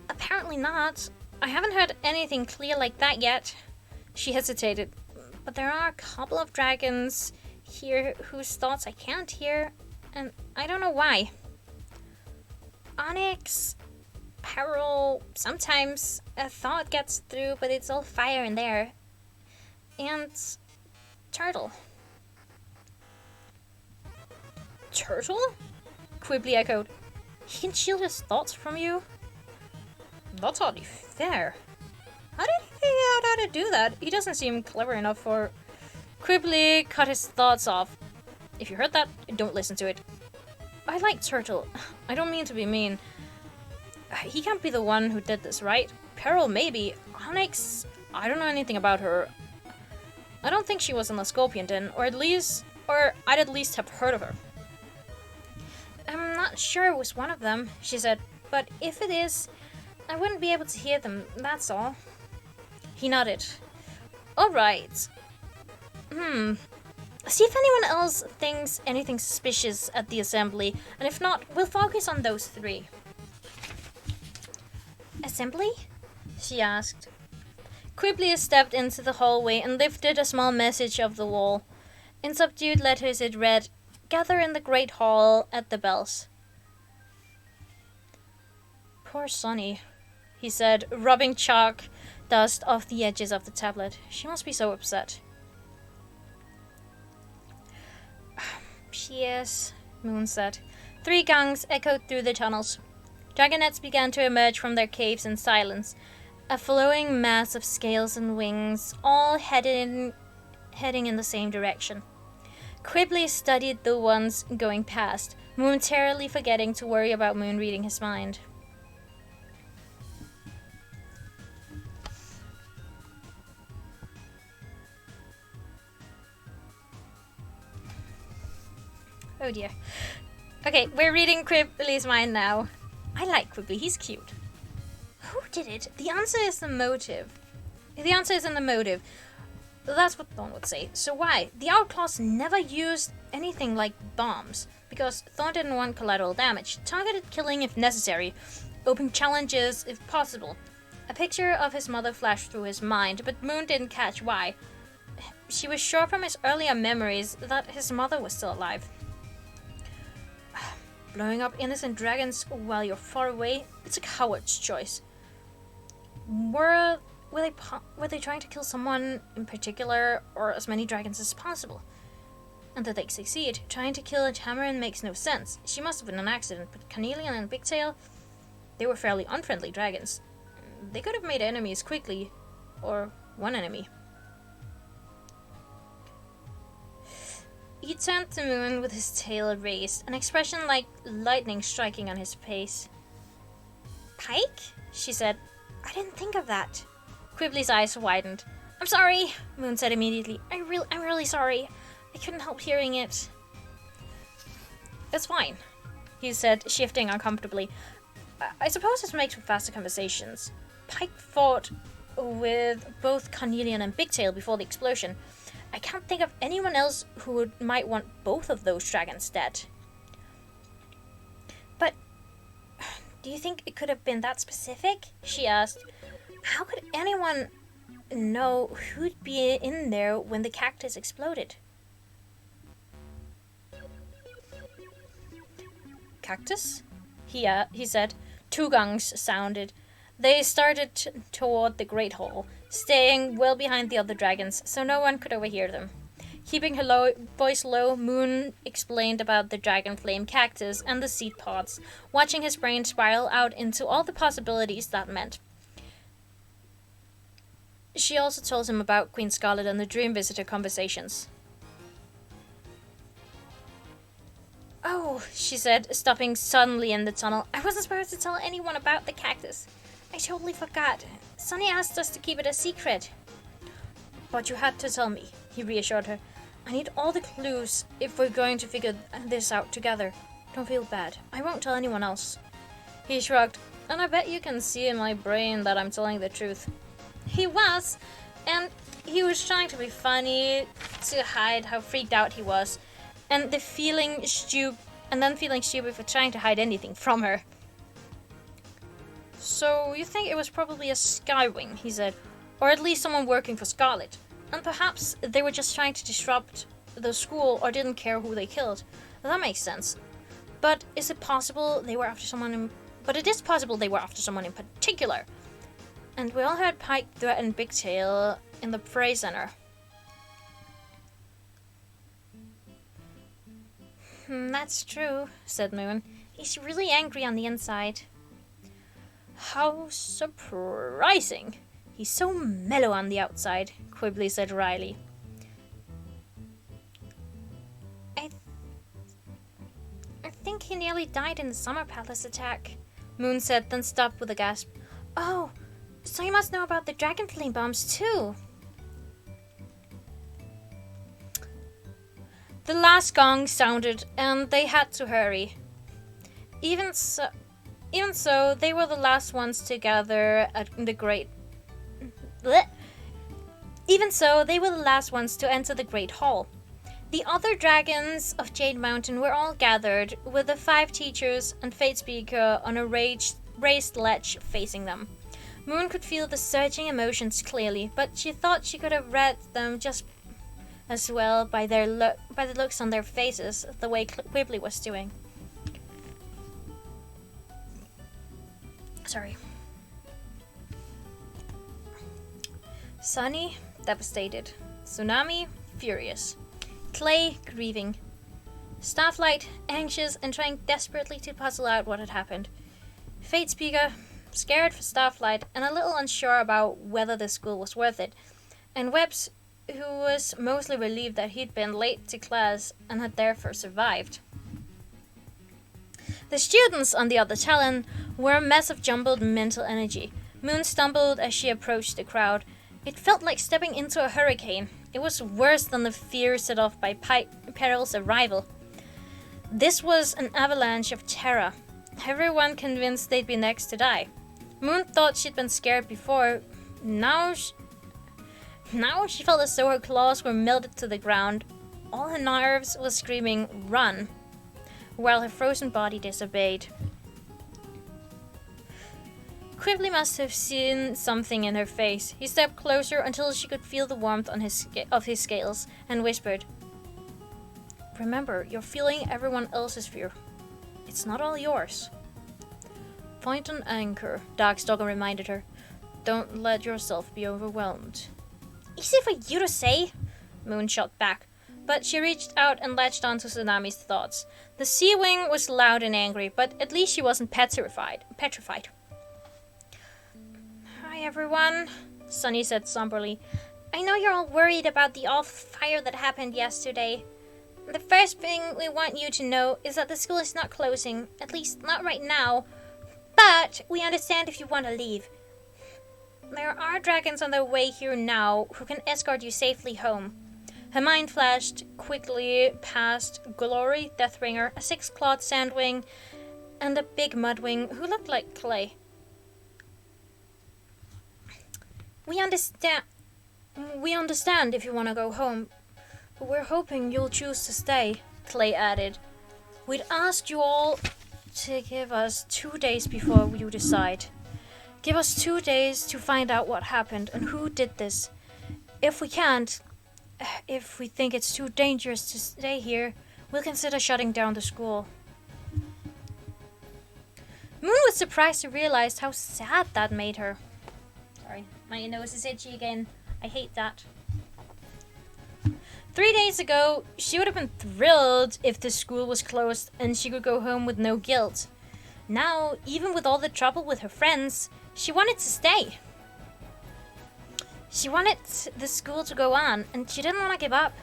Apparently not. I haven't heard anything clear like that yet. She hesitated. But there are a couple of dragons here whose thoughts I can't hear, and I don't know why. Onyx, Peril, sometimes a thought gets through, but it's all fire in there. And Turtle. Turtle? Quibbly echoed. He can shield his thoughts from you? That's hardly fair. How did he figure out how to do that? He doesn't seem clever enough for... Quibbly cut his thoughts off. If you heard that, don't listen to it. I like Turtle. I don't mean to be mean. He can't be the one who did this, right? Peril, maybe. Onyx, I don't know anything about her. I don't think she was in the Scorpion Den, or I'd at least have heard of her. I'm not sure it was one of them, she said, but if it is, I wouldn't be able to hear them, that's all. He nodded. Alright. See if anyone else thinks anything suspicious at the assembly, and if not, we'll focus on those 3. Assembly? She asked. Quibbly stepped into the hallway and lifted a small message off the wall. In subdued letters it read, "Gather in the great hall at the bells." Poor Sonny, he said, rubbing chalk dust off the edges of the tablet. She must be so upset. She is, Moon said. 3 gongs echoed through the tunnels. Dragonets began to emerge from their caves in silence, a flowing mass of scales and wings, all heading in the same direction. Quibbly studied the ones going past, momentarily forgetting to worry about Moon reading his mind. Oh dear. Okay, we're reading Quibbly's mind now. I like Quibbly, he's cute. Who did it? The answer is the motive. The answer is in the motive. That's what Thorn would say. So why? The Outlaws never used anything like bombs, because Thorn didn't want collateral damage. Targeted killing if necessary. Open challenges if possible. A picture of his mother flashed through his mind, but Moon didn't catch why. She was sure from his earlier memories that his mother was still alive. Blowing up innocent dragons while you're far away, it's a coward's choice. Were they trying to kill someone in particular, or as many dragons as possible? And did they succeed? Trying to kill a Tamarin makes no sense. She must have been an accident, but Carnelian and Bigtail, they were fairly unfriendly dragons. They could have made enemies quickly, or one enemy. He turned to Moon with his tail raised, an expression like lightning striking on his face. Pike? She said. I didn't think of that. Quibbly's eyes widened. I'm sorry, Moon said immediately. I'm really sorry. I couldn't help hearing it. It's fine, he said, shifting uncomfortably. I suppose this makes for faster conversations. Pike fought with both Carnelian and Bigtail before the explosion. I can't think of anyone else who might want both of those dragons dead. But do you think it could have been that specific? She asked. How could anyone know who'd be in there when the cactus exploded? Cactus? He said. 2 gongs sounded. They started toward the Great Hall, staying well behind the other dragons, so no one could overhear them. Keeping her voice low, Moon explained about the dragon flame cactus and the seed pods, watching his brain spiral out into all the possibilities that meant. She also told him about Queen Scarlet and the Dream Visitor conversations. Oh, she said, stopping suddenly in the tunnel. I wasn't supposed to tell anyone about the cactus. I totally forgot. Sonny asked us to keep it a secret. But you had to tell me, he reassured her. I need all the clues if we're going to figure this out together. Don't feel bad. I won't tell anyone else. He shrugged. And I bet you can see in my brain that I'm telling the truth. He was, and he was trying to be funny, to hide how freaked out he was, and then feeling stupid for trying to hide anything from her. So you think it was probably a Skywing, he said, or at least someone working for Scarlet, and perhaps they were just trying to disrupt the school or didn't care who they killed. That makes sense. But is it possible they were after someone in... But it is possible they were after someone in particular. And we all heard Pike threaten Bigtail in the Prey Center. That's true, said Moon. He's really angry on the inside. How surprising. He's so mellow on the outside, Quibbly said wryly. I think he nearly died in the Summer Palace attack, Moon said, then stopped with a gasp. Oh, so you must know about the dragon flame bombs too. The last gong sounded, and they had to hurry. Even so, Even so, they were the last ones to gather at the great... Blech. Even so, they were the last ones to enter the Great Hall. The other dragons of Jade Mountain were all gathered, with the 5 teachers and Fate Speaker on a raised ledge facing them. Moon could feel the surging emotions clearly, but she thought she could have read them just as well by the looks on their faces, the way Quibbly was doing. Sorry. Sunny, devastated. Tsunami, furious. Clay, grieving. Starflight, anxious and trying desperately to puzzle out what had happened. Fate Speaker, scared for Starflight and a little unsure about whether the school was worth it. And Webbs, who was mostly relieved that he'd been late to class and had therefore survived. The students on the other Talon were a mess of jumbled mental energy. Moon stumbled as she approached the crowd. It felt like stepping into a hurricane. It was worse than the fear set off by Peril's arrival. This was an avalanche of terror. Everyone convinced they'd be next to die. Moon thought she'd been scared before. Now she felt as though her claws were melted to the ground. All her nerves were screaming, "Run!" while her frozen body disobeyed. Quibbly must have seen something in her face. He stepped closer until she could feel the warmth on of his scales and whispered, "Remember, you're feeling everyone else's fear. It's not all yours." "Point an anchor," Darkstalker reminded her. "Don't let yourself be overwhelmed." "Easy for you to say," Moon shot back. But she reached out and latched onto Tsunami's thoughts. The Sea Wing was loud and angry, but at least she wasn't petrified. "Hi, everyone," Sunny said somberly. "I know you're all worried about the awful fire that happened yesterday. The first thing we want you to know is that the school is not closing, at least not right now. But we understand if you want to leave. There are dragons on their way here now who can escort you safely home." Her mind flashed quickly past Glory, Deathringer, a 6-clawed Sandwing, and a big Mudwing who looked like Clay. We understand if you want to go home, but we're hoping you'll choose to stay," Clay added. "We'd ask you all to give us 2 days before you decide. Give us 2 days to find out what happened and who did this. If we think it's too dangerous to stay here, we'll consider shutting down the school." Moon was surprised to realize how sad that made her. Sorry, my nose is itchy again. I hate that. 3 days ago, she would have been thrilled if the school was closed and she could go home with no guilt. Now, even with all the trouble with her friends, she wanted to stay. She wanted the school to go on, and she didn't want to give up.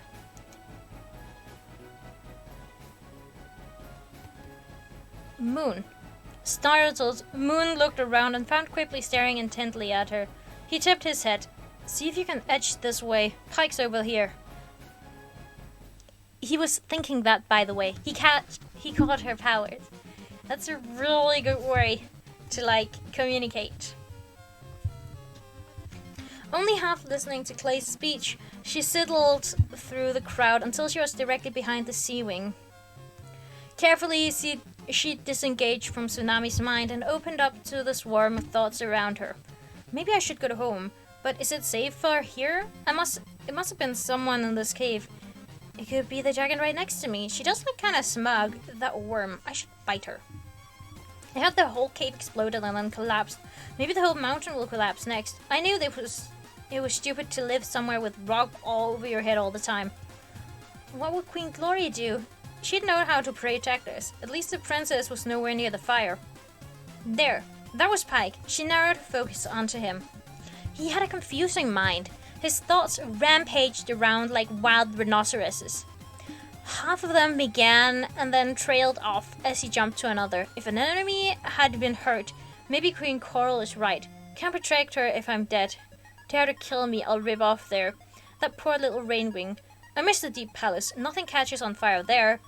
Moon. Startled, Moon looked around and found Quibbly staring intently at her. He tipped his head. "See if you can edge this way. Pike's over here." He was thinking that, by the way. He caught her powers. That's a really good way to, communicate. Only half listening to Clay's speech, she sidled through the crowd until she was directly behind the Sea Wing. Carefully, she disengaged from Tsunami's mind and opened up to the swarm of thoughts around her. Maybe I should go home, but is it safer here? It must have been someone in this cave. It could be the dragon right next to me. She does look kind of smug. That worm. I should bite her. I had the whole cave exploded and then collapsed. Maybe the whole mountain will collapse next. I knew it was stupid to live somewhere with rock all over your head all the time. What would Queen Glory do? She'd know how to protect us. At least the princess was nowhere near the fire. There. That was Pike. She narrowed her focus onto him. He had a confusing mind. His thoughts rampaged around like wild rhinoceroses. Half of them began and then trailed off as he jumped to another. If an enemy had been hurt, maybe Queen Coral is right. Can't protect her if I'm dead. Dare to kill me, I'll rip off there. That poor little Rainwing. I miss the Deep Palace. Nothing catches on fire there.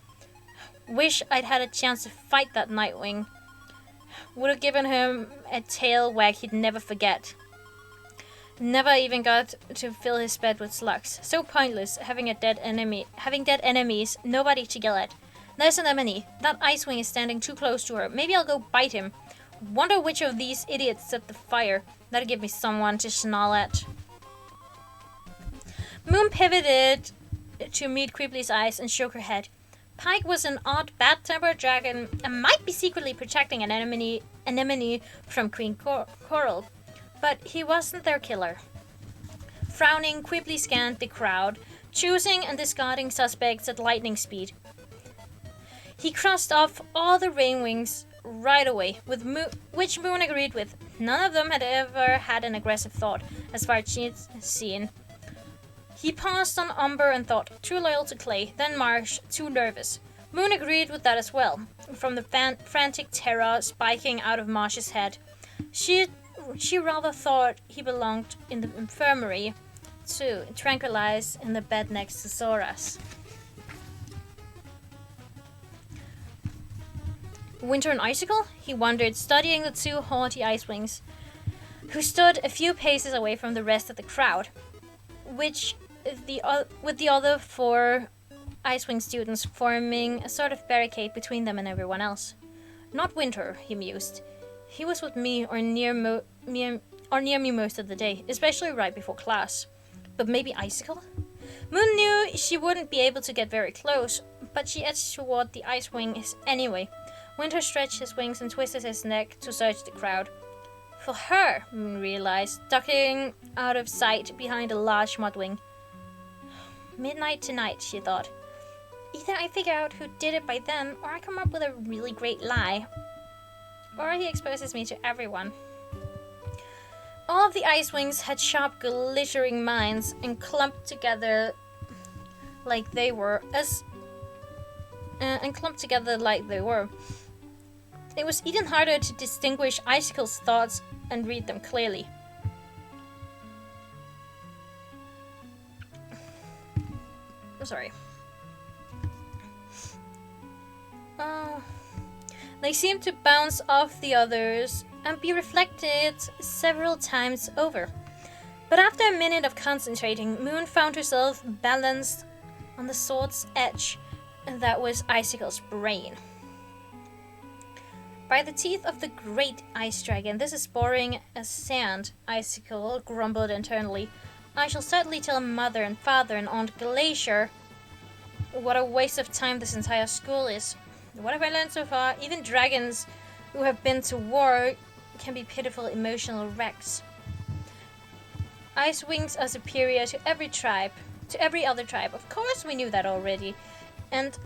Wish I'd had a chance to fight that Nightwing. would have given him a tail wag he'd never forget. Never even got to fill his bed with slugs. So pointless having dead enemies, nobody to yell at. There's an Anemone. That Icewing is standing too close to her. Maybe I'll go bite him. Wonder which of these idiots set the fire. That'll give me someone to snarl at. Moon pivoted to meet Creeply's eyes and shook her head. Pike was an odd, bad-tempered dragon and might be secretly protecting an anemone from Queen Coral, but he wasn't their killer. Frowning, Creeply scanned the crowd, choosing and discarding suspects at lightning speed. He crossed off all the Rainwings right away, which Moon agreed with. None of them had ever had an aggressive thought, as far as she'd seen. He paused on Umber and thought, too loyal to Clay, then Marsh, too nervous. Moon agreed with that as well, from the frantic terror spiking out of Marsh's head. She rather thought he belonged in the infirmary, too, tranquilized in the bed next to Zora's. Winter and Icicle? He wondered, studying the two haughty Icewings, who stood a few paces away from the rest of the crowd, with the other 4 Icewing students forming a sort of barricade between them and everyone else. Not Winter, he mused. He was with me or near me most of the day, especially right before class. But maybe Icicle? Moon knew she wouldn't be able to get very close, but she edged toward the Icewing anyway. Winter stretched his wings and twisted his neck to search the crowd. For her, Moon realized, ducking out of sight behind a large mudwing. Midnight tonight, she thought. Either I figure out who did it by then, or I come up with a really great lie. Or he exposes me to everyone. All of the Icewings had sharp, glittering minds and clumped together like they were. It was even harder to distinguish Icicle's thoughts and read them clearly. I'm sorry. They seemed to bounce off the others and be reflected several times over. But after a minute of concentrating, Moon found herself balanced on the sword's edge, and that was Icicle's brain. By the teeth of the great ice dragon, this is boring as sand, Icicle grumbled internally. I shall certainly tell Mother and Father and Aunt Glacier what a waste of time this entire school is. What have I learned so far? Even dragons who have been to war can be pitiful emotional wrecks. Icewings are superior to every other tribe. Of course we knew that already. And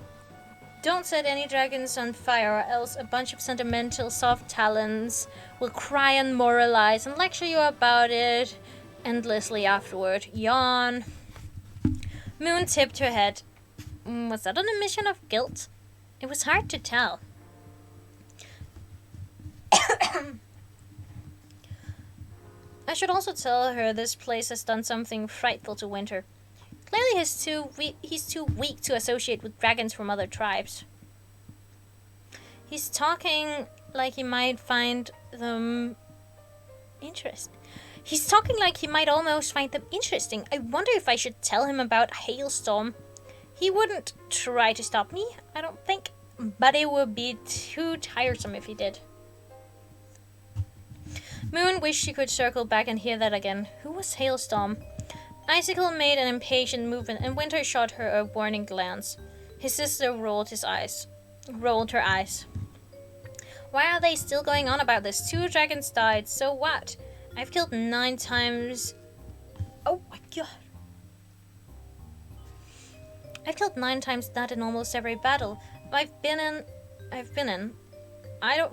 don't set any dragons on fire, or else a bunch of sentimental soft talons will cry and moralize and lecture you about it endlessly afterward. Yawn. Moon tipped her head. Was that an admission of guilt? It was hard to tell. I should also tell her this place has done something frightful to Winter. Clearly he's too weak to associate with dragons from other tribes. He's talking like he might find them interesting. He's talking like he might almost find them interesting. I wonder if I should tell him about Hailstorm. He wouldn't try to stop me, I don't think, but it would be too tiresome if he did. Moon wished she could circle back and hear that again. Who was Hailstorm? Icicle made an impatient movement, and Winter shot her a warning glance. His sister rolled her eyes. Why are they still going on about this? 2 dragons died, so what? I've killed 9 times. Oh my god. I've killed 9 times that in almost every battle I've been in.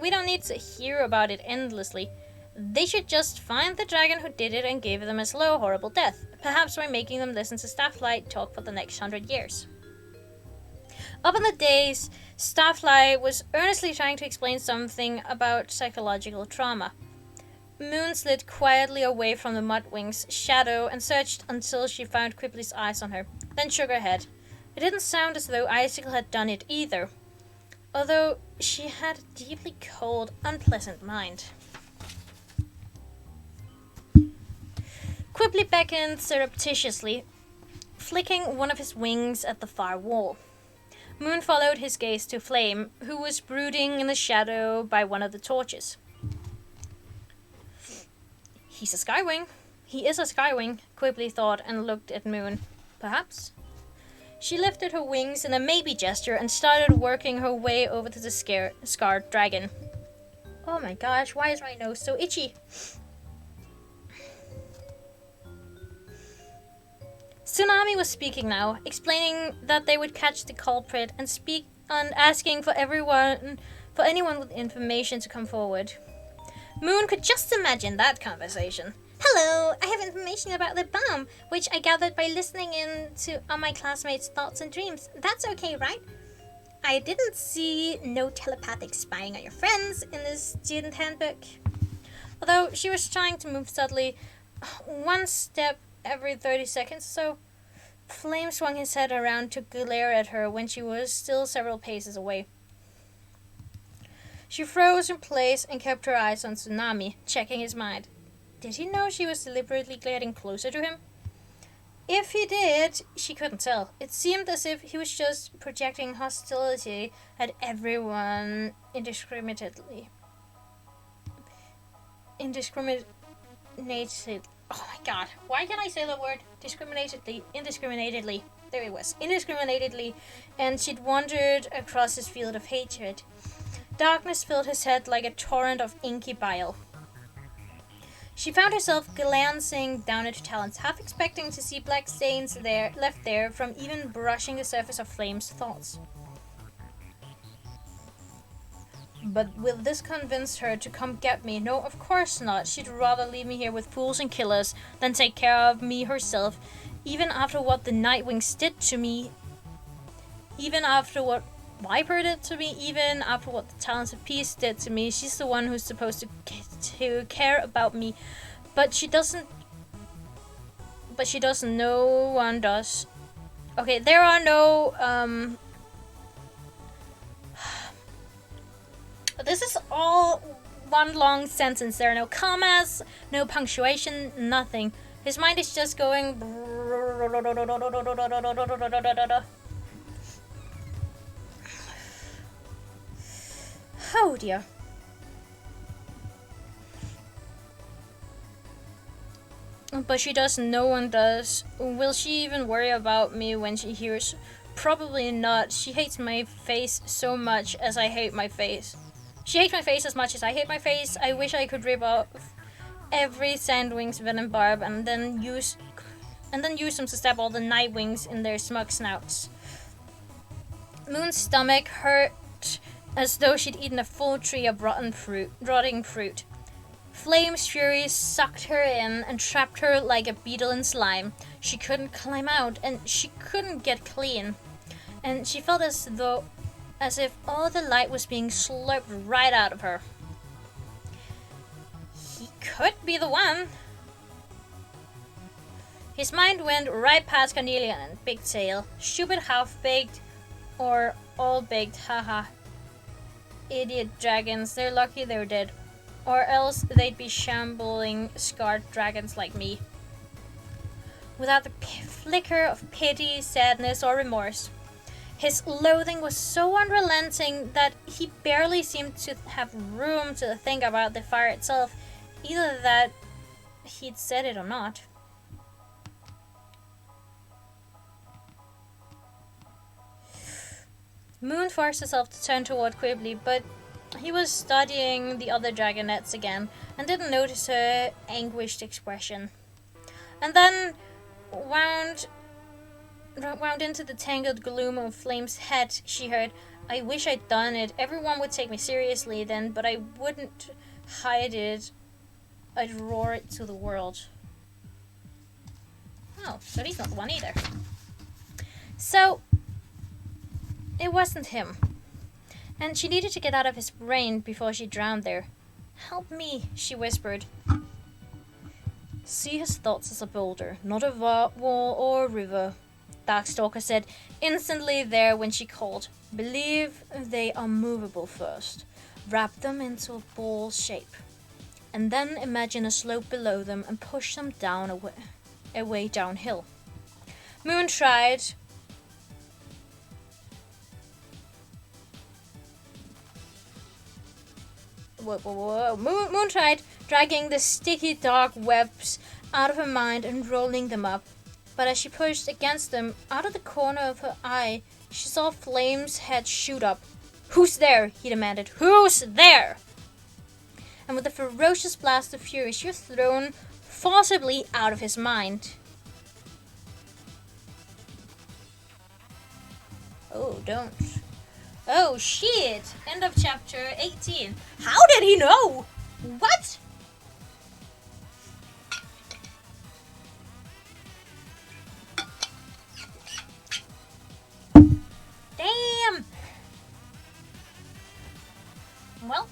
We don't need to hear about it endlessly. They should just find the dragon who did it and give them a slow, horrible death, perhaps by making them listen to Starflight talk for the next 100 years. Up in the days, Starflight was earnestly trying to explain something about psychological trauma. Moon slid quietly away from the Mudwing's shadow and searched until she found Quipley's eyes on her, then shook her head. It didn't sound as though Icicle had done it either. although she had a deeply cold, unpleasant mind. Quibbly beckoned surreptitiously, flicking one of his wings at the far wall. Moon followed his gaze to Flame, who was brooding in the shadow by one of the torches. He's a skywing. He is a skywing, Quibbly thought and looked at Moon. Perhaps? She lifted her wings in a maybe gesture and started working her way over to the scarred dragon. Oh my gosh, why is my nose so itchy? Tsunami was speaking now, explaining that they would catch the culprit and asking for anyone with information to come forward. Moon could just imagine that conversation. Hello, I have information about the bomb, which I gathered by listening in on my classmates' thoughts and dreams. That's okay, right? I didn't see no telepathic spying on your friends in the student handbook. Although she was trying to move subtly, one step every 30 seconds or so, Flame swung his head around to glare at her when she was still several paces away. She froze in place and kept her eyes on Tsunami, checking his mind. Did he know she was deliberately gliding closer to him? If he did, she couldn't tell. It seemed as if he was just projecting hostility at everyone indiscriminately. Oh my god, why can't I say the word indiscriminately? There it was. Indiscriminately, and she'd wandered across his field of hatred. Darkness filled his head like a torrent of inky bile. She found herself glancing down at her talons, half expecting to see black stains left there from even brushing the surface of Flame's thoughts. But will this convince her to come get me? No, of course not. She'd rather leave me here with fools and killers than take care of me herself, even after what the Nightwings did to me, even after what Viper did to me, even after what the Talons of Peace did to me. She's the one who's supposed to care about me, but she doesn't. No one does. Okay, there are no This is all one long sentence. There are no commas, no punctuation, nothing. His mind is just going. Oh dear. But she does, no one does. Will she even worry about me when she hears? Probably not. She hates my face so much as I hate my face. She hates my face as much as I hate my face. I wish I could rip off every Sandwing's venom barb and then use them to stab all the Nightwings in their smug snouts. Moon's stomach hurt as though she'd eaten a full tree of rotting fruit. Flame's fury sucked her in and trapped her like a beetle in slime. She couldn't climb out, and she couldn't get clean. And she felt as if all the light was being slurped right out of her. He could be the one. His mind went right past Cornelia and Bigtail. Stupid half-baked or all-baked, haha. Idiot dragons, they're lucky they're dead. Or else they'd be shambling scarred dragons like me. Without the flicker of pity, sadness, or remorse. His loathing was so unrelenting that he barely seemed to have room to think about the fire itself, either that he'd said it or not. Moon forced herself to turn toward Quibbly, but he was studying the other dragonettes again and didn't notice her anguished expression. And then wound into the tangled gloom of Flame's head, she heard, I wish I'd done it. Everyone would take me seriously then, but I wouldn't hide it. I'd roar it to the world. Oh, so he's not the one either. So, it wasn't him. And she needed to get out of his brain before she drowned there. Help me, she whispered. See his thoughts as a boulder, not a wall or a river, Darkstalker said, instantly there when she called. Believe they are movable first. Wrap them into a ball shape. And then imagine a slope below them and push them down away downhill. Moon tried. Moon tried dragging the sticky dark webs out of her mind and rolling them up. But as she pushed against them, out of the corner of her eye, she saw Flame's head shoot up. "Who's there?" he demanded. "Who's there?" And with a ferocious blast of fury, she was thrown forcibly out of his mind. Oh, don't. Oh, shit! End of chapter 18. How did he know? What? Damn! Well.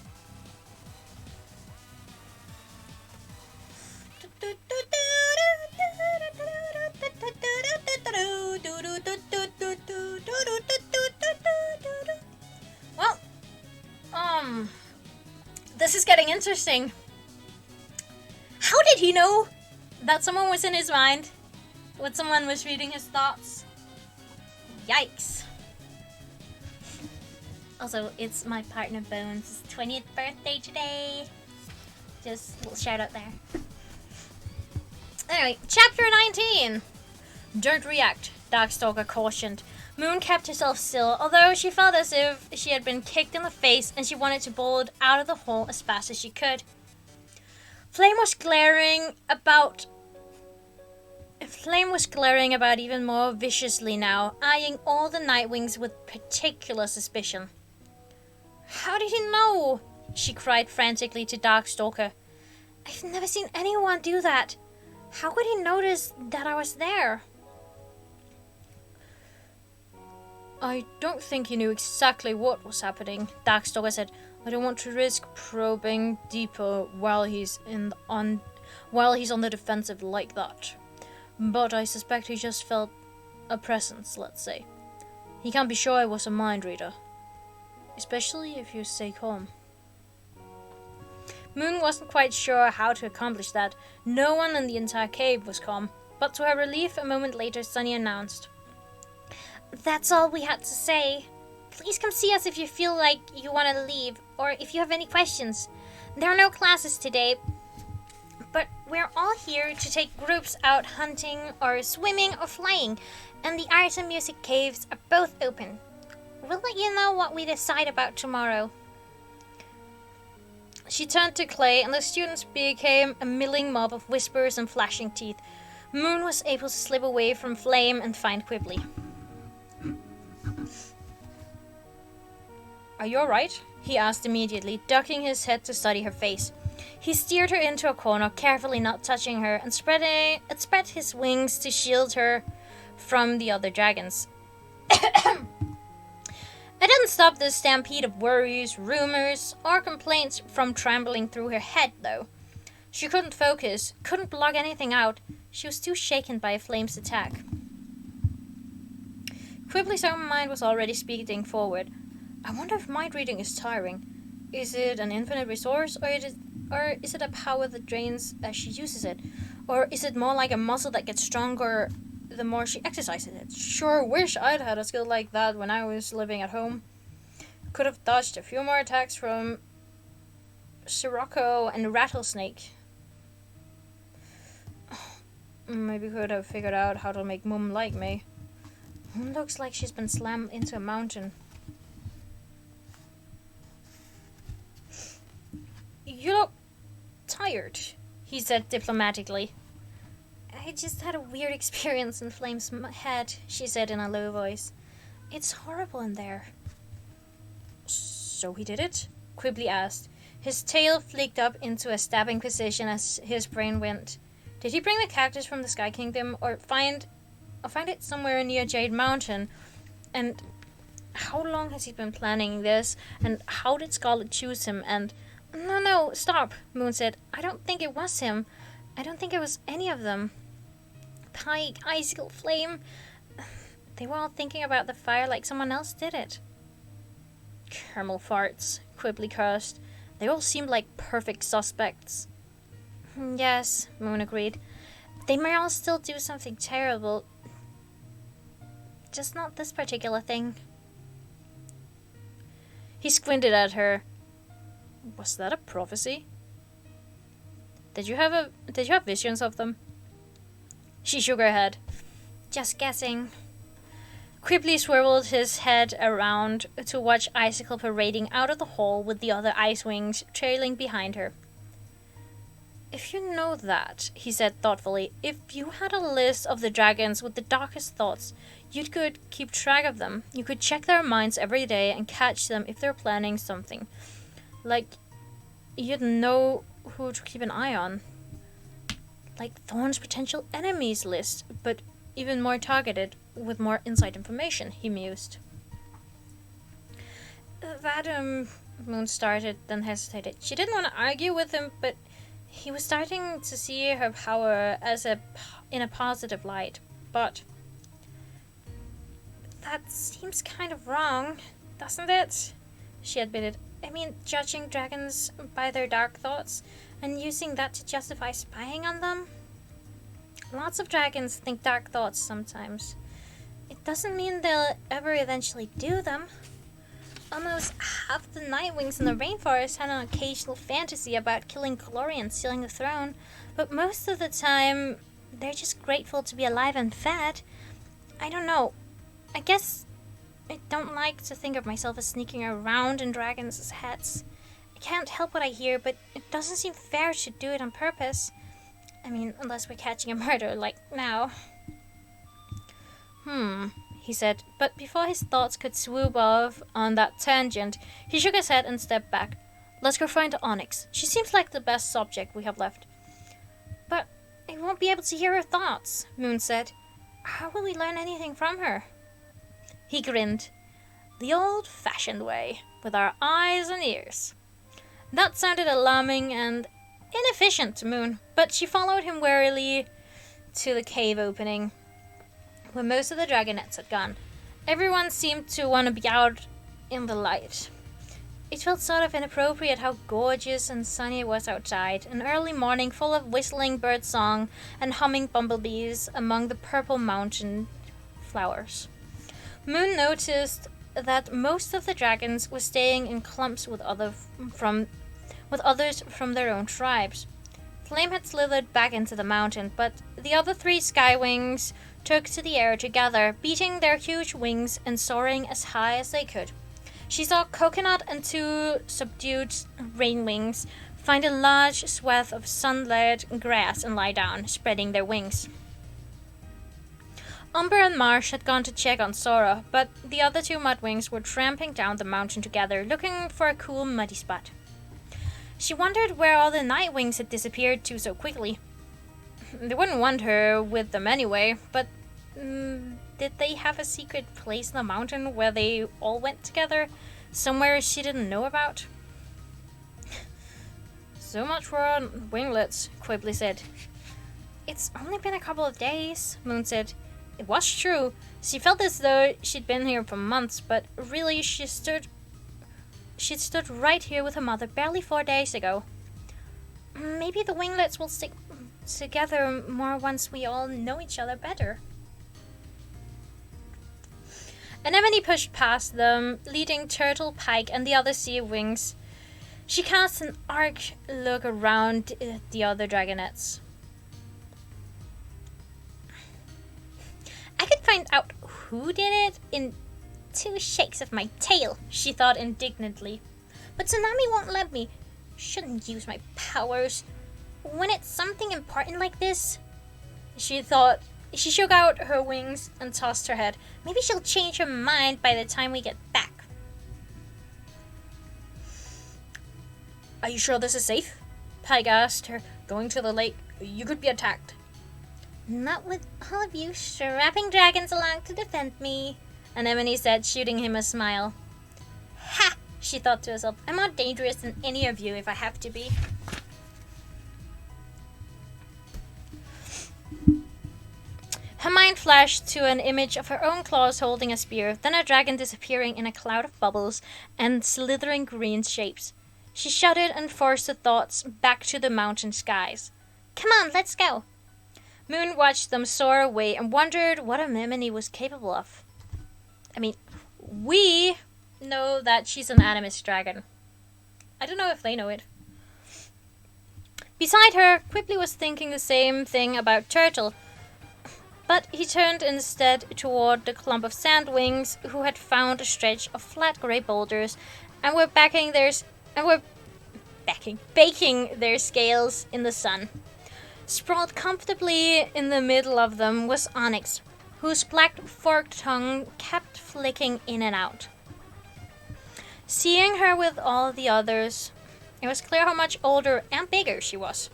Well, this is getting interesting. How did he know that someone was in his mind when someone was reading his thoughts? Yikes. Also, it's my partner Bones' 20th birthday today. Just a little shout out there. Anyway, chapter 19. Don't react, Darkstalker cautioned. Moon kept herself still, although she felt as if she had been kicked in the face and she wanted to bolt out of the hole as fast as she could. Flame was glaring about even more viciously now, eyeing all the Nightwings with particular suspicion. How did he know? She cried frantically to Darkstalker. I've never seen anyone do that. How could he notice that I was there? I don't think he knew exactly what was happening, Darkstalker said. I don't want to risk probing deeper while he's on the defensive like that. But I suspect he just felt a presence, let's say. He can't be sure I was a mind reader. Especially if you stay calm. Moon wasn't quite sure how to accomplish that. No one in the entire cave was calm. But to her relief, a moment later, Sunny announced, That's all we had to say. Please come see us if you feel like you want to leave, or if you have any questions. There are no classes today, but we're all here to take groups out hunting, or swimming, or flying, and the arts and music caves are both open. We'll let you know what we decide about tomorrow. She turned to Clay, and the students became a milling mob of whispers and flashing teeth. Moon was able to slip away from Flame and find Quibbly. Are you alright? He asked immediately, ducking his head to study her face. He steered her into a corner, carefully not touching her, and spread his wings to shield her from the other dragons. It didn't stop the stampede of worries, rumors, or complaints from trembling through her head, though. She couldn't focus, couldn't block anything out. She was too shaken by Flame's attack. Quibbly's own mind was already speeding forward. I wonder if mind reading is tiring. Is it an infinite resource, or is it a power that drains as she uses it? Or is it more like a muscle that gets stronger the more she exercises it? Sure wish I'd had a skill like that when I was living at home. Could have dodged a few more attacks from Sirocco and Rattlesnake. Maybe could have figured out how to make Mum like me. Mum looks like she's been slammed into a mountain. You look tired, he said diplomatically. I just had a weird experience in Flame's head, she said in a low voice. It's horrible in there. So he did it? Quibbly asked. His tail flicked up into a stabbing position as his brain went. Did he bring the cactus from the Sky Kingdom or find it somewhere near Jade Mountain? And how long has he been planning this? And how did Scarlet choose him? And no, stop, Moon said. I don't think it was him. I don't think it was any of them. Pike, Icicle, Flame. They were all thinking about the fire like someone else did it. Caramel farts, Quibbly cursed. They all seemed like perfect suspects. Yes, Moon agreed. They may all still do something terrible. Just not this particular thing. He squinted at her. Was that a prophecy? Did you have visions of them? She shook her head. Just guessing. Quibbly swiveled his head around to watch Icicle parading out of the hall with the other Ice Wings trailing behind her. If you know that, he said thoughtfully, if you had a list of the dragons with the darkest thoughts, you could keep track of them. You could check their minds every day and catch them if they're planning something. Like, you'd know who to keep an eye on. Like Thorn's potential enemies list, but even more targeted, with more inside information, he mused. Moon started, then hesitated. She didn't want to argue with him, but he was starting to see her power in a positive light. But that seems kind of wrong, doesn't it? She admitted. I mean, judging dragons by their dark thoughts and using that to justify spying on them? Lots of dragons think dark thoughts sometimes. It doesn't mean they'll ever eventually do them. Almost half the Nightwings in the rainforest had an occasional fantasy about killing Glory and stealing the throne, but most of the time, they're just grateful to be alive and fed. I don't know. I guess I don't like to think of myself as sneaking around in dragons' heads. I can't help what I hear, but it doesn't seem fair to do it on purpose. I mean, unless we're catching a murder, like now. He said, but before his thoughts could swoop off on that tangent, he shook his head and stepped back. Let's go find Onyx. She seems like the best subject we have left. But I won't be able to hear her thoughts, Moon said. How will we learn anything from her? He grinned. The old-fashioned way, with our eyes and ears. That sounded alarming and inefficient to Moon, but she followed him warily to the cave opening, where most of the dragonettes had gone. Everyone seemed to want to be out in the light. It felt sort of inappropriate how gorgeous and sunny it was outside, an early morning full of whistling bird song and humming bumblebees among the purple mountain flowers. Moon noticed that most of the dragons were staying in clumps with others from their own tribes. Flame had slithered back into the mountain, but the other three Skywings took to the air together, beating their huge wings and soaring as high as they could. She saw Coconut and two subdued Rainwings find a large swath of sunlit grass and lie down, spreading their wings. Umber and Marsh had gone to check on Sora, but the other two Mudwings were tramping down the mountain together, looking for a cool, muddy spot. She wondered where all the Nightwings had disappeared to so quickly. They wouldn't want her with them anyway, but did they have a secret place in the mountain where they all went together? Somewhere she didn't know about? So much for our winglets, Quibbly said. It's only been a couple of days, Moon said. It was true. She felt as though she'd been here for months, but really she'd stood right here with her mother barely 4 days ago. Maybe the winglets will stick together more once we all know each other better. Anemone pushed past them, leading Turtle, Pike, and the other Sea Wings. She cast an arc look around the other dragonettes. I could find out who did it in 2 shakes of my tail, she thought indignantly. But Tsunami won't let me. Shouldn't use my powers. When it's something important like this, she thought. She shook out her wings and tossed her head. Maybe she'll change her mind by the time we get back. Are you sure this is safe? Pike asked her. Going to the lake, you could be attacked. Not with all of you strapping dragons along to defend me, Anemone said, shooting him a smile. Ha! She thought to herself. I'm more dangerous than any of you if I have to be. Her Her mind flashed to an image of her own claws holding a spear, then a dragon disappearing in a cloud of bubbles and slithering green shapes. She shuddered and forced her thoughts back to the mountain skies. Come on, let's go! Moon watched them soar away and wondered what Anemone was capable of. I mean, we know that she's an animist dragon. I don't know if they know it. Beside her, Quipley was thinking the same thing about Turtle, but he turned instead toward the clump of sandwings who had found a stretch of flat grey boulders and were baking their scales in the sun. Sprawled comfortably in the middle of them was Onyx, whose black forked tongue kept flicking in and out. Seeing her with all the others, it was clear how much older and bigger she was.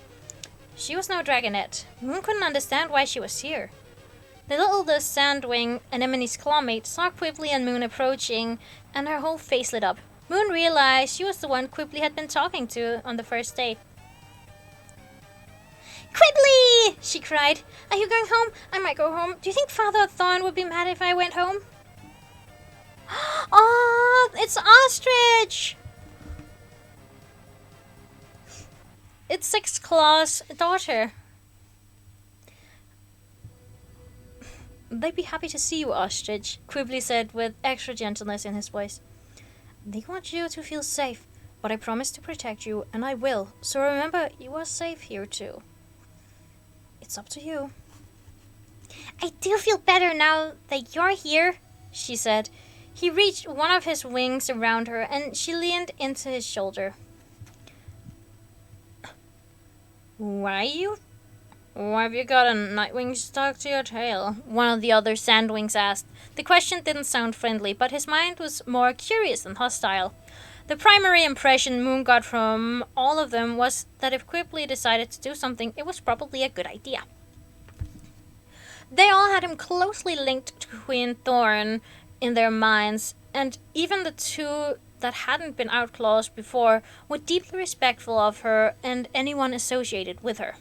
She was no dragonette. Moon couldn't understand why she was here. The little sandwing, Anemone's clawmate, saw Quipley and Moon approaching, and her whole face lit up. Moon realized she was the one Quipley had been talking to on the first day. Quipley! She cried. Are you going home? I might go home. Do you think Father Thorn would be mad if I went home? Oh, it's Ostrich! It's Six Claw's daughter. They'd be happy to see you, Ostrich, Quipley said with extra gentleness in his voice. They want you to feel safe, but I promise to protect you, and I will. So remember, you are safe here too. It's up to you. I do feel better now that you're here, she said. He reached one of his wings around her, and she leaned into his shoulder. Why have you got a nightwing stuck to your tail? One of the other sandwings asked. The question didn't sound friendly, but his mind was more curious than hostile. The primary impression Moon got from all of them was that if Quipley decided to do something, it was probably a good idea. They all had him closely linked to Queen Thorn in their minds, and even the two that hadn't been outlaws before were deeply respectful of her and anyone associated with her.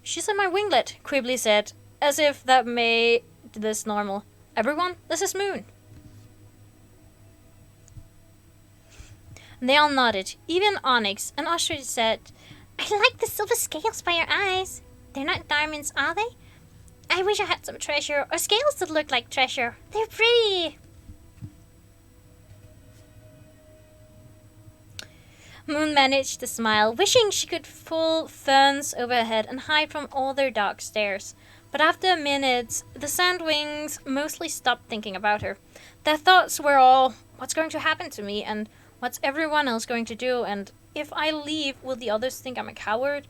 She's in my winglet, Quipley said, as if that made this normal. Everyone, this is Moon. They all nodded, even Onyx, and Ostrich said, I like the silver scales by your eyes. They're not diamonds, are they? I wish I had some treasure, or scales that look like treasure. They're pretty. Moon managed to smile, wishing she could pull ferns overhead and hide from all their dark stares. But after a minute, the sandwings mostly stopped thinking about her. Their thoughts were all, what's going to happen to me, and what's everyone else going to do, and if I leave, will the others think I'm a coward?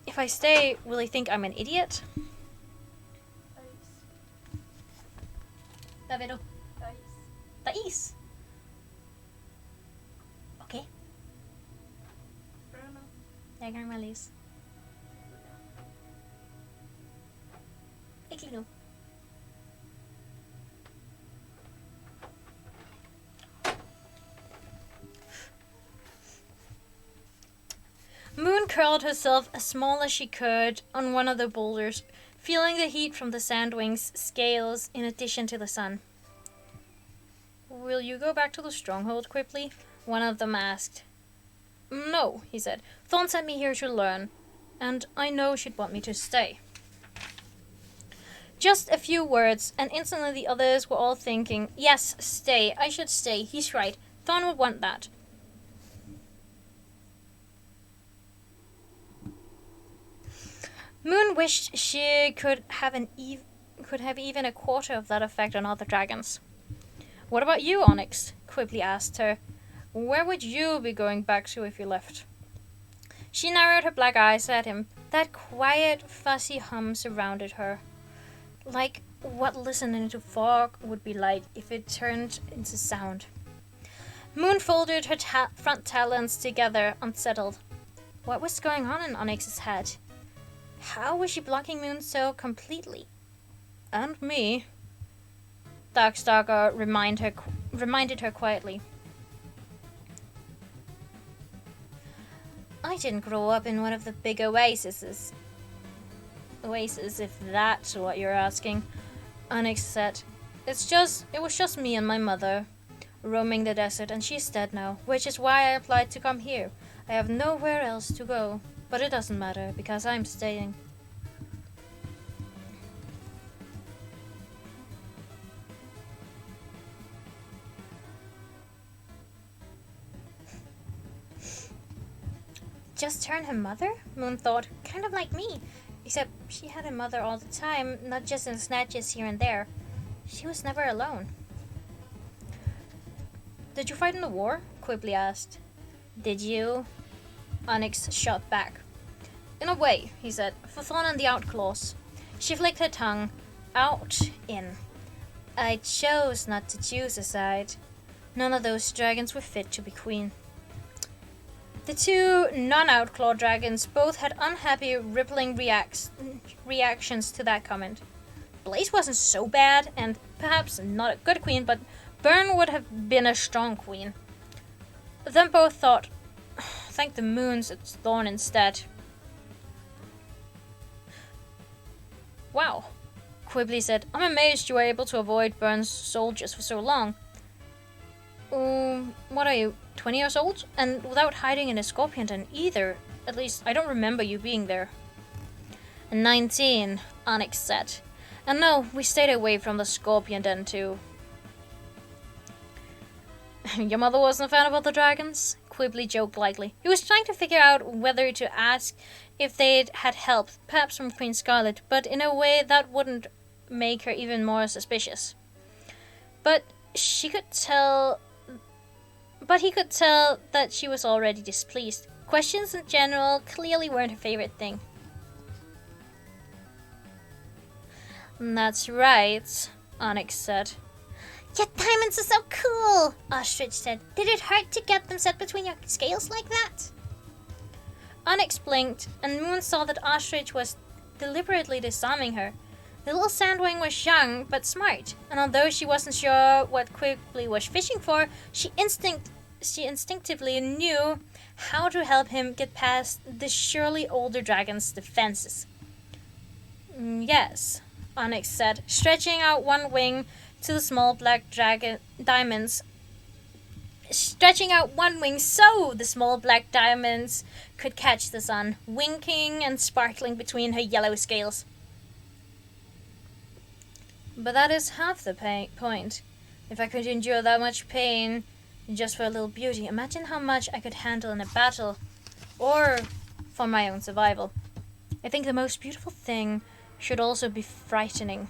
If I stay, will they think I'm an idiot? Davido. Thais. Okay. Jeg er i gang med at læse. Ikke lige nu. Moon curled herself as small as she could on one of the boulders, feeling the heat from the sandwing's scales in addition to the sun. Will you go back to the stronghold, Quipley? One of them asked. No, he said. Thorn sent me here to learn, and I know she'd want me to stay. Just a few words, and instantly the others were all thinking, yes, stay, I should stay, he's right. Thorn would want that. Moon wished she could have even a quarter of that effect on other dragons. What about you, Onyx? Quipley asked her. Where would you be going back to if you left? She narrowed her black eyes at him. That quiet, fuzzy hum surrounded her. Like what listening to fog would be like if it turned into sound. Moon folded her front talons together, unsettled. What was going on in Onyx's head? How was she blocking Moon so completely? And me. Darkstalker reminded her quietly. I didn't grow up in one of the big oases. oasis, if that's what you're asking, Onyx said. It was just me and my mother, roaming the desert, and she's dead now, which is why I applied to come here. I have nowhere else to go, but it doesn't matter, because I'm staying. Just turn her mother? Moon thought, kind of like me. Except she had a mother all the time, not just in snatches here and there. She was never alone. Did you fight in the war? Quibbly asked. Did you? Onyx shot back. In a way, he said, for Thorn and the Outclaws. She flicked her tongue. Out, in. I chose not to choose a side. None of those dragons were fit to be queen. The two non-outlaw dragons both had unhappy, rippling reactions to that comment. Blaze wasn't so bad, and perhaps not a good queen, but Burn would have been a strong queen. Then both thought, thank the moons it's Thorn instead. Wow, Quibbly said, I'm amazed you were able to avoid Burn's soldiers for so long. What are you, 20 years old? And without hiding in a scorpion den either. At least, I don't remember you being there. 19, Onyx said. And no, we stayed away from the scorpion den too. Your mother wasn't a fan of other dragons? Quibbly joked lightly. He was trying to figure out whether to ask if they'd had help, perhaps from Queen Scarlet, but in a way that wouldn't make her even more suspicious. But he could tell that she was already displeased. Questions in general clearly weren't her favorite thing. That's right, Onyx said. Your diamonds are so cool, Ostrich said. Did it hurt to get them set between your scales like that? Onyx blinked, and Moon saw that Ostrich was deliberately disarming her. The little sandwing was young, but smart, and although she wasn't sure what Quibbly was fishing for, she instinctively knew how to help him get past the surely older dragon's defenses. Yes, Onyx said, stretching out one wing to the small black diamonds. Stretching out one wing so the small black diamonds could catch the sun, winking and sparkling between her yellow scales. But that is half the point. If I could endure that much pain just for a little beauty, imagine how much I could handle in a battle, or for my own survival. I think the most beautiful thing should also be frightening.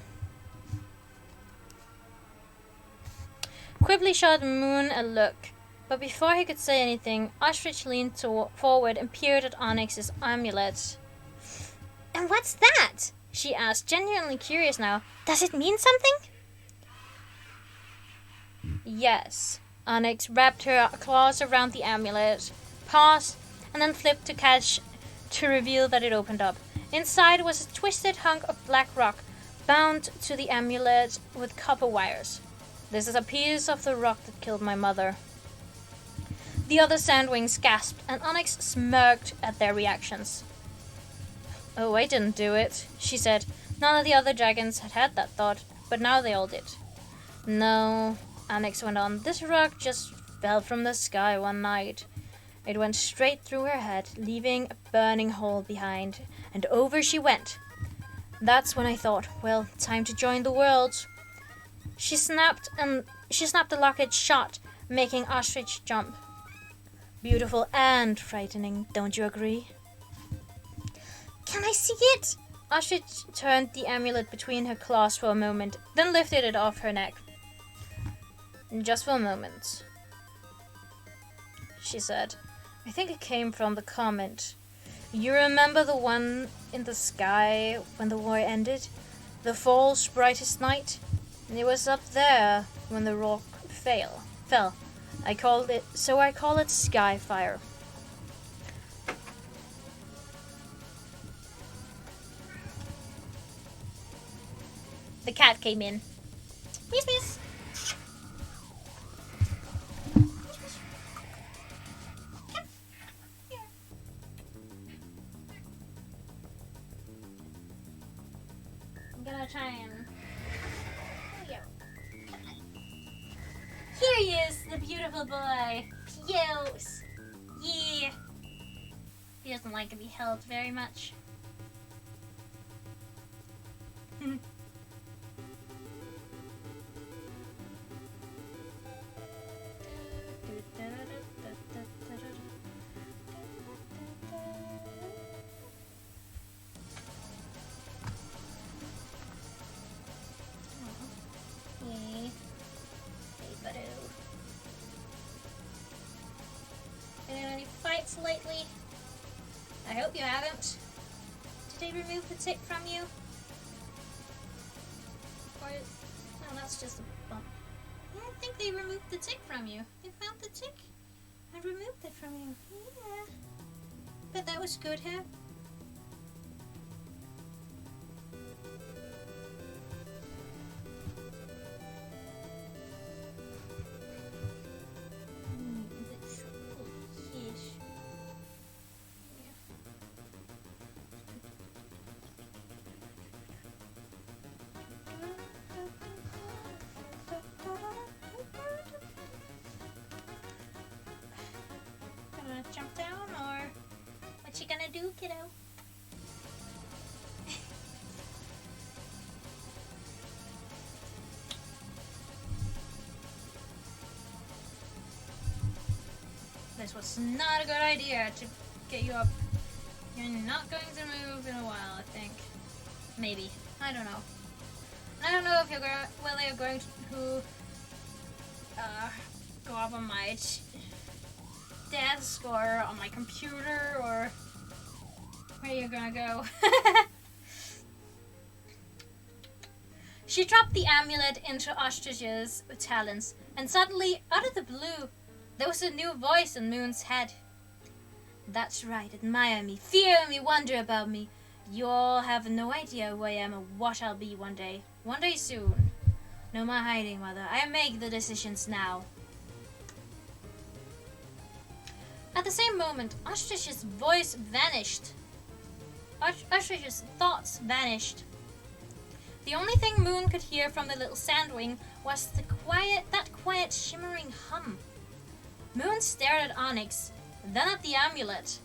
Quibbly shot Moon a look, but before he could say anything, Ostrich leaned forward and peered at Onyx's amulet. And what's that? She asked, genuinely curious now. Does it mean something? Yes. Onyx wrapped her claws around the amulet, paused, and then flipped to reveal that it opened up. Inside was a twisted hunk of black rock, bound to the amulet with copper wires. This is a piece of the rock that killed my mother. The other sandwings gasped, and Onyx smirked at their reactions. Oh, I didn't do it, she said. None of the other dragons had that thought, but now they all did. No, Onyx went on. This rock just fell from the sky one night. It went straight through her head, leaving a burning hole behind, and over she went. That's when I thought, well, time to join the world. She snapped the locket shut, making Ostrich jump. Beautiful and frightening, don't you agree? Can I see it? Ostrich turned the amulet between her claws for a moment, then lifted it off her neck. Just for a moment, she said. I think it came from the comet. You remember the one in the sky when the war ended? The fall's brightest night? It was up there when the rock fell. I call it Skyfire. The cat came in. Miss, miss. gonna try and... Here we go. Here he is, the beautiful boy. Cute. Yeah. He doesn't like to be held very much. Any fights lately? I hope you haven't. Did they remove the tick from you? Or no, that's just a bump. I don't think they removed the tick from you. They found the tick and removed it from you. Yeah. But that was good, huh? Jump down, or what you gonna do, kiddo? This was not a good idea to get you up. You're not going to move in a while, I think. Maybe. I don't know. I don't know if you're whether you're going to go up on my desk or on my computer, or where you're gonna go. She dropped the amulet into Ostrich's talons, and suddenly, out of the blue, there was a new voice in Moon's head. That's right, admire me, fear me, wonder about me. You all have no idea who I am or what I'll be one day. One day soon. No more hiding, mother. I make the decisions now. At the same moment, Ostrich's voice vanished. Ostrich's thoughts vanished. The only thing Moon could hear from the little sandwing was that quiet shimmering hum. Moon stared at Onyx, then at the amulet,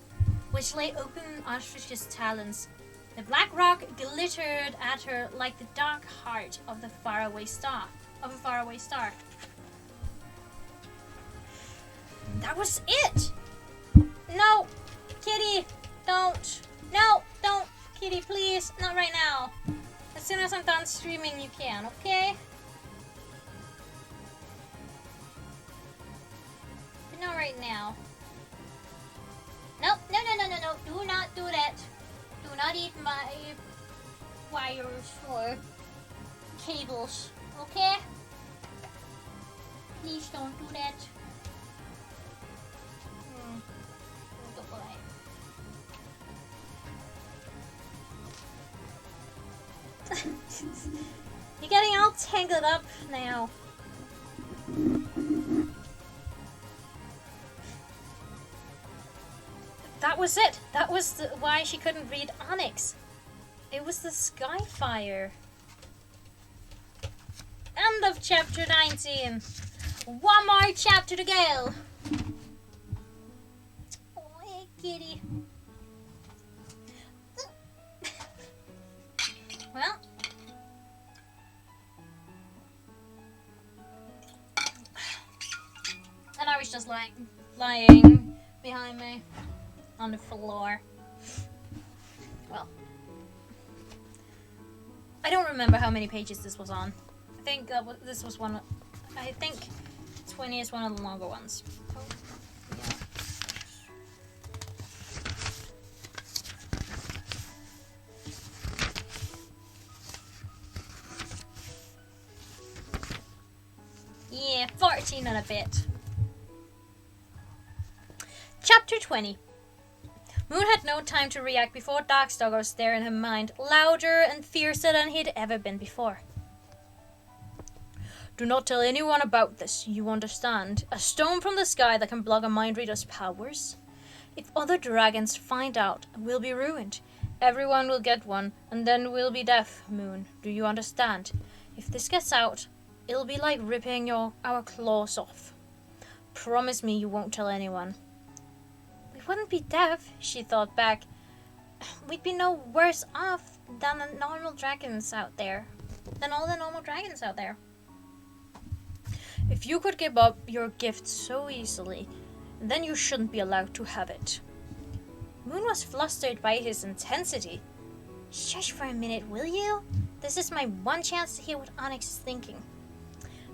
which lay open in Ostrich's talons. The black rock glittered at her like the dark heart of a faraway star. That was it! No! Kitty! Don't! No! Don't! Kitty, please! Not right now! As soon as I'm done streaming, you can, okay? But not right now. Nope! No, no, no, no, no! Do not do that! Do not eat my wires or cables, okay? Please don't do that. Good boy. You're getting all tangled up now. That was it. That was why she couldn't read Onyx. It was the Skyfire. End of chapter 19. One more chapter to go. Oh, hey, kitty. Well. And I was just lying behind me on the floor. Well. I don't remember how many pages this was on. I think this was one. I think 20 is one of the longer ones. Oh, yeah. Yeah, 14 and a bit. Chapter 20. Moon had no time to react before Darkstalker was there in her mind, louder and fiercer than he'd ever been before. Do not tell anyone about this, you understand? A stone from the sky that can block a mind reader's powers? If other dragons find out, we'll be ruined. Everyone will get one, and then we'll be deaf, Moon. Do you understand? If this gets out, it'll be like ripping our claws off. Promise me you won't tell anyone. We wouldn't be deaf, she thought back. We'd be no worse off than all the normal dragons out there. If you could give up your gift so easily, then you shouldn't be allowed to have it. Moon was flustered by his intensity. Shush for a minute, will you? This is my one chance to hear what Onyx is thinking.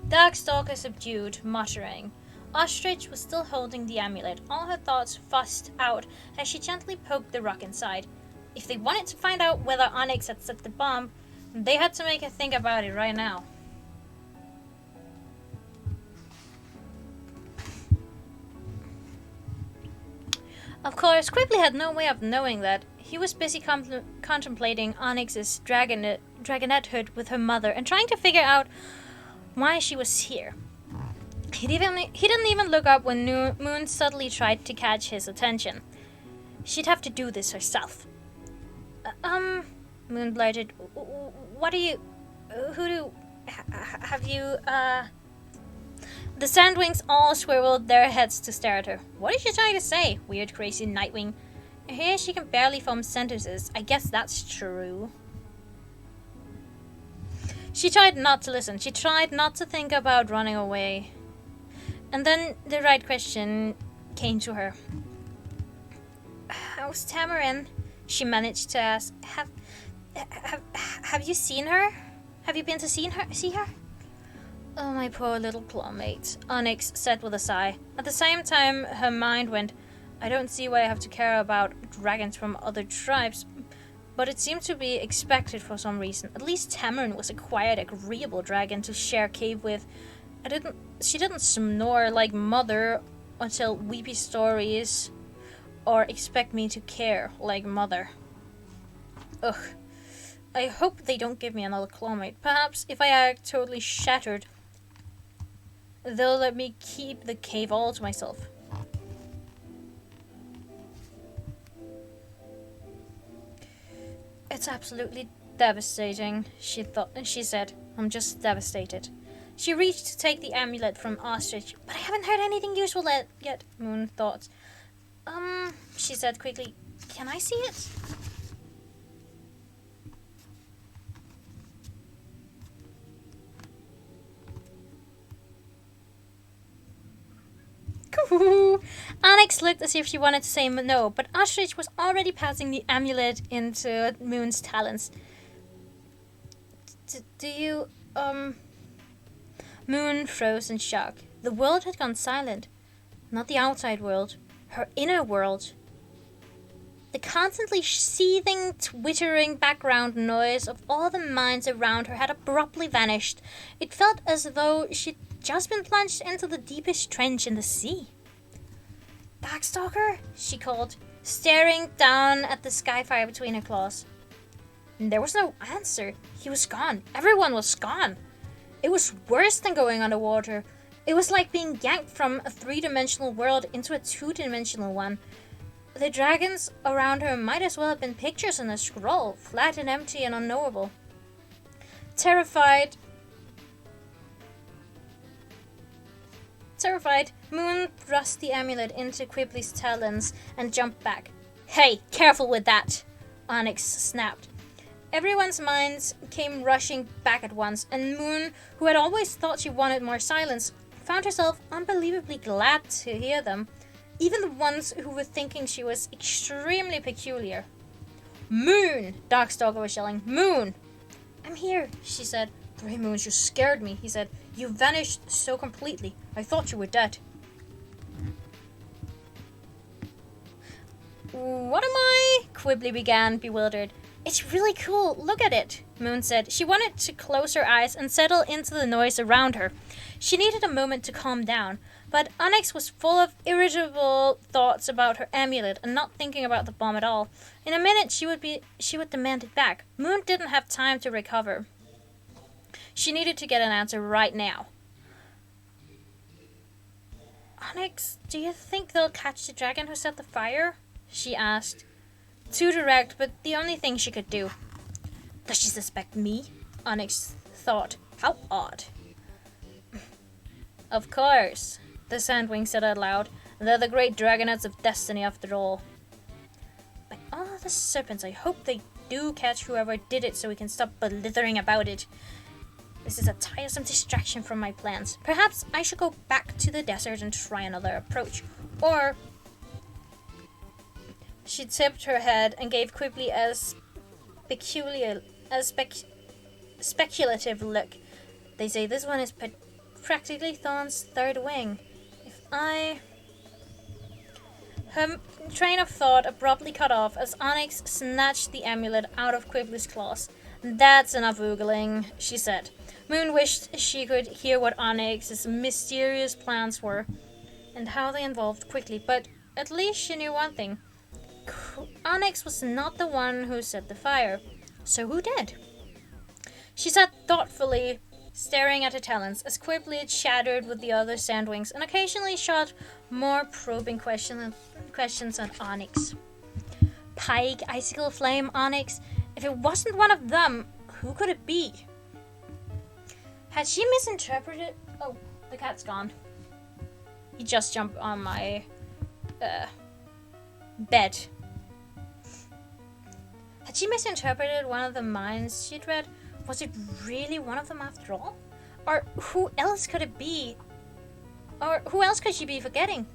Darkstalker subdued, muttering. Ostrich was still holding the amulet, all her thoughts fussed out as she gently poked the rock inside. If they wanted to find out whether Onyx had set the bomb, they had to make her think about it right now. Of course, Quibbly had no way of knowing that. He was busy contemplating Onyx's dragonettehood with her mother and trying to figure out why she was here. He didn't even look up when Moon suddenly tried to catch his attention. She'd have to do this herself. Moon blurted, what are you... have you, The Sandwings all swiveled their heads to stare at her. What is she trying to say? Weird, crazy Nightwing. Here she can barely form sentences. I guess that's true. She tried not to listen. She tried not to think about running away. And then the right question came to her. How's Tamarin? She managed to ask. Have you seen her? Have you been to see her? Oh, my poor little clawmate, Onyx said with a sigh. At the same time, her mind went, I don't see why I have to care about dragons from other tribes, but it seemed to be expected for some reason. At least Tamarin was a quiet, agreeable dragon to share cave with. She didn't snore like Mother or tell weepy stories or expect me to care like Mother. Ugh. I hope they don't give me another clawmate. Perhaps if I act totally shattered, they'll let me keep the cave all to myself. It's absolutely devastating, she said. I'm just devastated. She reached to take the amulet from Ostrich, but I haven't heard anything useful yet, Moon thought. She said quickly, can I see it? Onyx looked as if she wanted to say no, but Ostrich was already passing the amulet into Moon's talons. Do you, Moon froze in shock. The world had gone silent. Not the outside world. Her inner world. The constantly seething, twittering background noise of all the minds around her had abruptly vanished. It felt as though she'd just been plunged into the deepest trench in the sea. Darkstalker? She called, staring down at the skyfire between her claws. There was no answer. He was gone. Everyone was gone. It was worse than going underwater. It was like being yanked from a three-dimensional world into a two-dimensional one. The dragons around her might as well have been pictures on a scroll, flat and empty and unknowable. Terrified, Moon thrust the amulet into Quibbly's talons and jumped back. Hey, careful with that, Onyx snapped. Everyone's minds came rushing back at once, and Moon, who had always thought she wanted more silence, found herself unbelievably glad to hear them, even the ones who were thinking she was extremely peculiar. Moon! Darkstalker was yelling. Moon! I'm here, she said. 3 moons, you scared me, he said. You vanished so completely. I thought you were dead. What am I? Quibbly began, bewildered. It's really cool. Look at it, Moon said. She wanted to close her eyes and settle into the noise around her. She needed a moment to calm down, but Onyx was full of irritable thoughts about her amulet and not thinking about the bomb at all. In a minute, she would demand it back. Moon didn't have time to recover. She needed to get an answer right now. Onyx, do you think they'll catch the dragon who set the fire? She asked. too direct, but the only thing she could do. Does she suspect me? Onyx thought. How odd. Of course, the Sandwing said out loud. They're the great dragonets of destiny after all. By all the serpents, I hope they do catch whoever did it so we can stop blithering about it. This is a tiresome distraction from my plans. Perhaps I should go back to the desert and try another approach. Or... She tipped her head and gave Quibbly a speculative look. They say this one is practically Thorn's third wing. Her train of thought abruptly cut off as Onyx snatched the amulet out of Quibbly's claws. That's enough oogling, she said. Moon wished she could hear what Onyx's mysterious plans were and how they evolved quickly, but at least she knew one thing. Onyx was not the one who set the fire. So who did? She sat thoughtfully, staring at her talons, as Quibbly chattered with the other Sandwings and occasionally shot more probing questions at Onyx. Pike, Icicle Flame, Onyx. If it wasn't one of them, who could it be? Had she misinterpreted... Oh, the cat's gone. He just jumped on my bed. Had she misinterpreted one of the minds she'd read? Was it really one of them after all? Or who else could it be? Or who else could she be forgetting?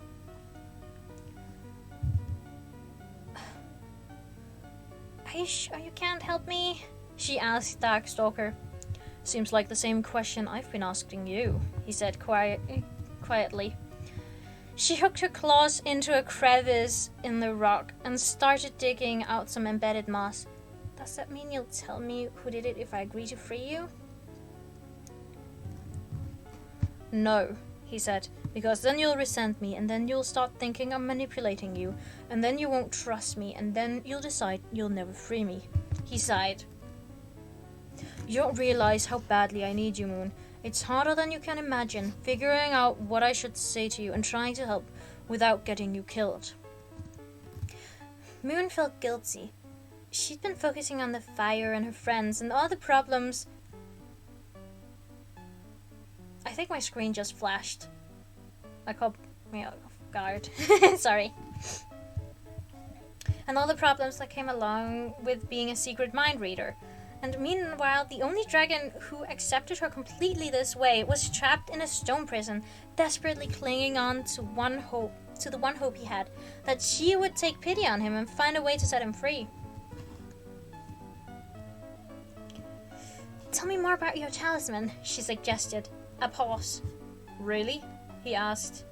Are you sure you can't help me? She asked Darkstalker. Seems like the same question I've been asking you, he said quietly. She hooked her claws into a crevice in the rock and started digging out some embedded moss. Does that mean you'll tell me who did it if I agree to free you? No, he said, because then you'll resent me, and then you'll start thinking I'm manipulating you, and then you won't trust me, and then you'll decide you'll never free me. He sighed. You don't realize how badly I need you, Moon. It's harder than you can imagine, figuring out what I should say to you and trying to help without getting you killed. Moon felt guilty. She'd been focusing on the fire and her friends and all the problems. I think my screen just flashed. I caught me off guard. Sorry. And all the problems that came along with being a secret mind reader. And meanwhile, the only dragon who accepted her completely this way was trapped in a stone prison, desperately clinging on to the one hope he had, that she would take pity on him and find a way to set him free. Tell me more about your talisman, she suggested. A pause. Really? He asked.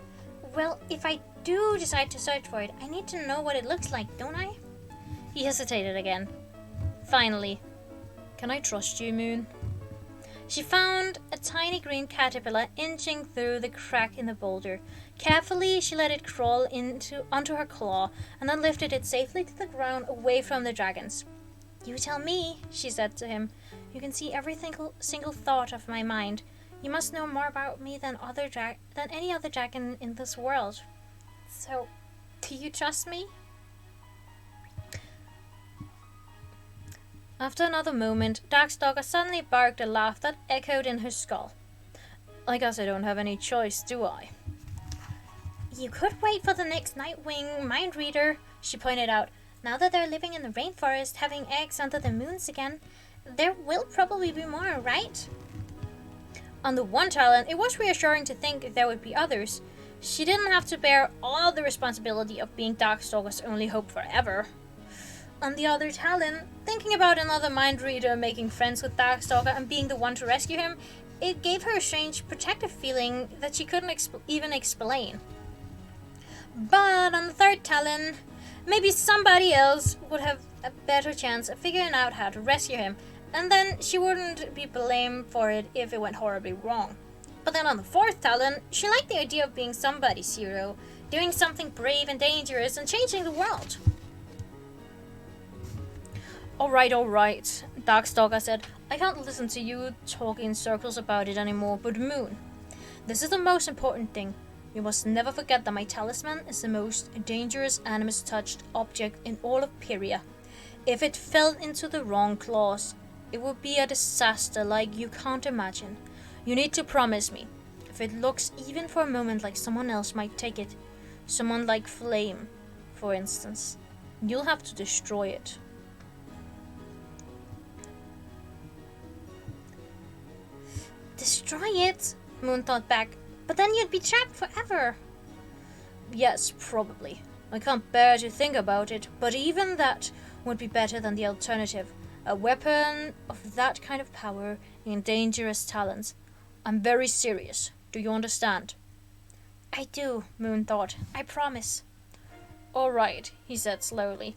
Well, if I do decide to search for it, I need to know what it looks like, don't I? He hesitated again. Finally. Can I trust you, Moon? She found a tiny green caterpillar inching through the crack in the boulder. Carefully, she let it crawl onto her claw and then lifted it safely to the ground away from the dragons. You tell me, she said to him. You can see every single thought of my mind. You must know more about me than any other dragon in this world. So, do you trust me? After another moment, Darkstalker suddenly barked a laugh that echoed in her skull. I guess I don't have any choice, do I? You could wait for the next Nightwing mind reader, she pointed out. Now that they're living in the rainforest, having eggs under the moons again, there will probably be more, right? On the one talent, it was reassuring to think there would be others. She didn't have to bear all the responsibility of being Darkstalker's only hope forever. On the other talent, thinking about another mind reader making friends with Darkstalker and being the one to rescue him, it gave her a strange protective feeling that she couldn't even explain. But on the third talent, maybe somebody else would have a better chance of figuring out how to rescue him, and then she wouldn't be blamed for it if it went horribly wrong. But then on the fourth talent, she liked the idea of being somebody's hero, doing something brave and dangerous and changing the world. Alright, Darkstalker said. I can't listen to you talk in circles about it anymore, but Moon, this is the most important thing. You must never forget that my talisman is the most dangerous animus-touched object in all of Pyria. If it fell into the wrong claws, it would be a disaster like you can't imagine. You need to promise me. If it looks even for a moment like someone else might take it, someone like Flame, for instance, you'll have to destroy it. Destroy it? Moon thought back. But then you'd be trapped forever. Yes, probably. I can't bear to think about it, but even that would be better than the alternative. A weapon of that kind of power in dangerous talents. I'm very serious. Do you understand? I do, Moon thought. I promise. All right, he said slowly.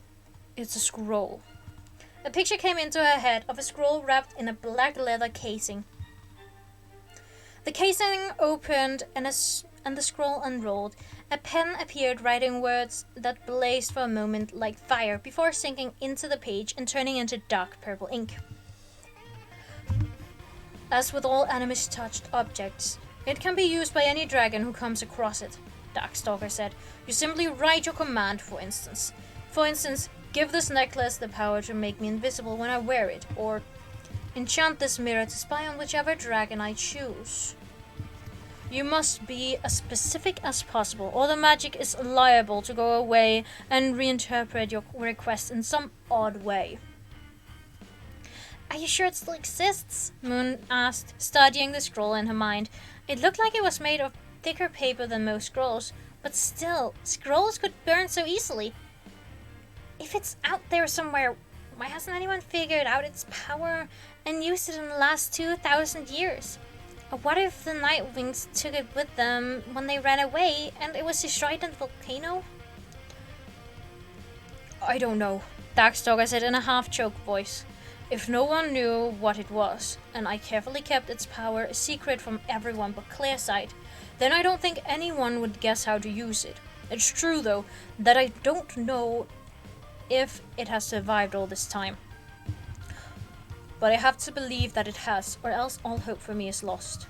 It's a scroll. A picture came into her head of a scroll wrapped in a black leather casing. The casing opened and the scroll unrolled. A pen appeared writing words that blazed for a moment like fire before sinking into the page and turning into dark purple ink. As with all animus-touched objects, it can be used by any dragon who comes across it, Darkstalker said. You simply write your command, for instance. For instance, give this necklace the power to make me invisible when I wear it, or enchant this mirror to spy on whichever dragon I choose. You must be as specific as possible, or the magic is liable to go away and reinterpret your request in some odd way. Are you sure it still exists? Moon asked, studying the scroll in her mind. It looked like it was made of thicker paper than most scrolls, but still, scrolls could burn so easily. If it's out there somewhere, why hasn't anyone figured out its power and used it in the last 2,000 years? Or what if the Nightwings took it with them when they ran away and it was destroyed in the volcano? I don't know, Darkstalker said in a half-choked voice. If no one knew what it was, and I carefully kept its power a secret from everyone but Clearsight, then I don't think anyone would guess how to use it. It's true, though, that I don't know if it has survived all this time. But I have to believe that it has, or else all hope for me is lost.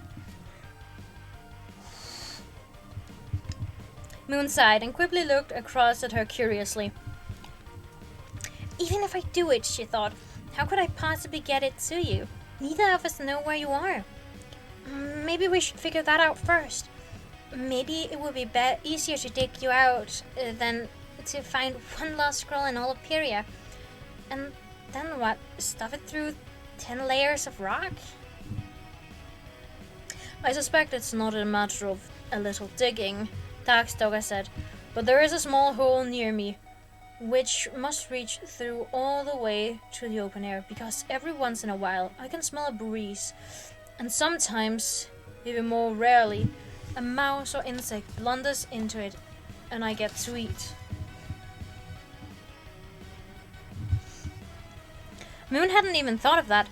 Moon sighed and quickly looked across at her curiously. Even if I do it, she thought, how could I possibly get it to you? Neither of us know where you are. Maybe we should figure that out first. Maybe it would be easier to dig you out than to find one lost scroll in all of Pyria. And then what? Stuff it through 10 layers of rock? I suspect it's not a matter of a little digging, Darkstalker said, but there is a small hole near me, which must reach through all the way to the open air, because every once in a while I can smell a breeze, and sometimes, even more rarely, a mouse or insect blunders into it, and I get to eat. Moon hadn't even thought of that.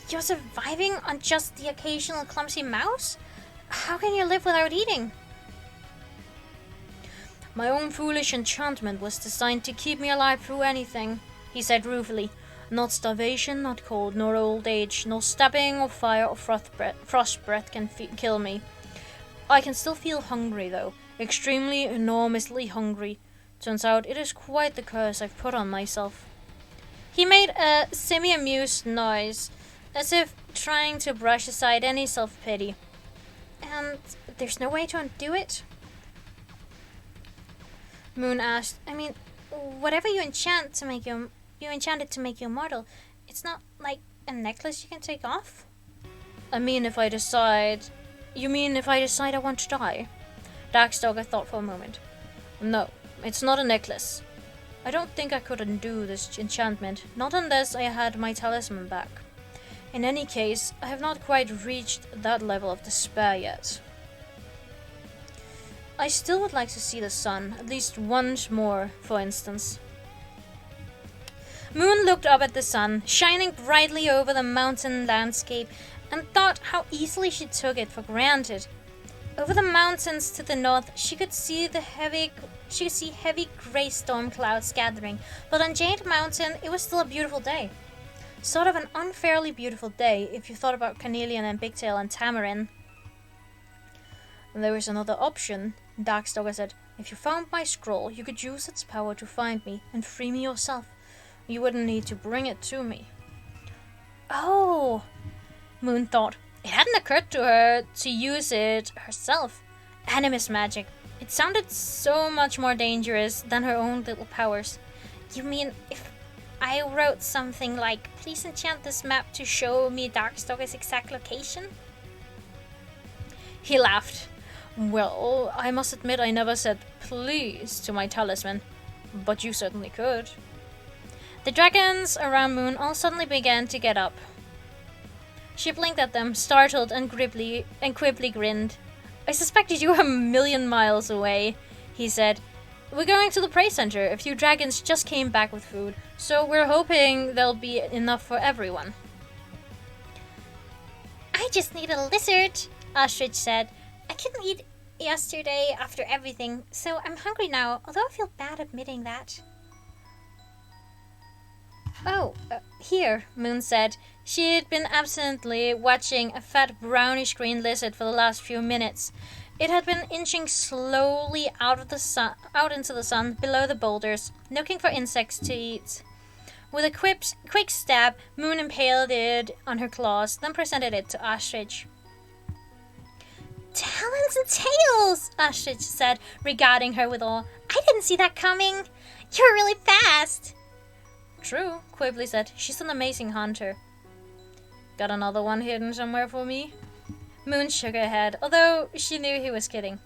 You're surviving on just the occasional clumsy mouse? How can you live without eating? My own foolish enchantment was designed to keep me alive through anything, he said ruefully. Not starvation, not cold, nor old age, nor stabbing or fire or frost breath can kill me. I can still feel hungry, though. Extremely, enormously hungry. Turns out it is quite the curse I've put on myself. He made a semi-amused noise, as if trying to brush aside any self-pity. And there's no way to undo it? Moon asked. I mean, whatever you enchant to make you enchant it to make you immortal. It's not like a necklace you can take off? I mean, if I decide... You mean if I decide I want to die? Darkstalker thought for a moment. No, it's not a necklace. I don't think I could undo this enchantment, not unless I had my talisman back. In any case, I have not quite reached that level of despair yet. I still would like to see the sun, at least once more, for instance. Moon looked up at the sun, shining brightly over the mountain landscape, and thought how easily she took it for granted. Over the mountains to the north, she could see heavy grey storm clouds gathering, but on Jade Mountain, it was still a beautiful day. Sort of an unfairly beautiful day, if you thought about Carnelian and Bigtail and Tamarin. There is another option, Darkstalker said. If you found my scroll, you could use its power to find me and free me yourself. You wouldn't need to bring it to me. Oh, Moon thought. It hadn't occurred to her to use it herself. Animist magic. It sounded so much more dangerous than her own little powers. You mean if I wrote something like, please enchant this map to show me Darkstalker's exact location? He laughed. Well, I must admit I never said please to my talisman, but you certainly could. The dragons around Moon all suddenly began to get up. She blinked at them, startled and quibly grinned. I suspected you were a million miles away, he said. We're going to the prey center. A few dragons just came back with food, so we're hoping there'll be enough for everyone. I just need a lizard, Ostrich said. I couldn't eat yesterday after everything, so I'm hungry now, although I feel bad admitting that. Oh, here, Moon said. She had been absently watching a fat brownish-green lizard for the last few minutes. It had been inching slowly out into the sun below the boulders, looking for insects to eat. With a quick stab, Moon impaled it on her claws, then presented it to Ostrich. Talons and tails, Ostrich said, regarding her with awe. I didn't see that coming. You're really fast. True, Quibbly said. She's an amazing hunter. Got another one hidden somewhere for me? Moon shook her head, although she knew he was kidding.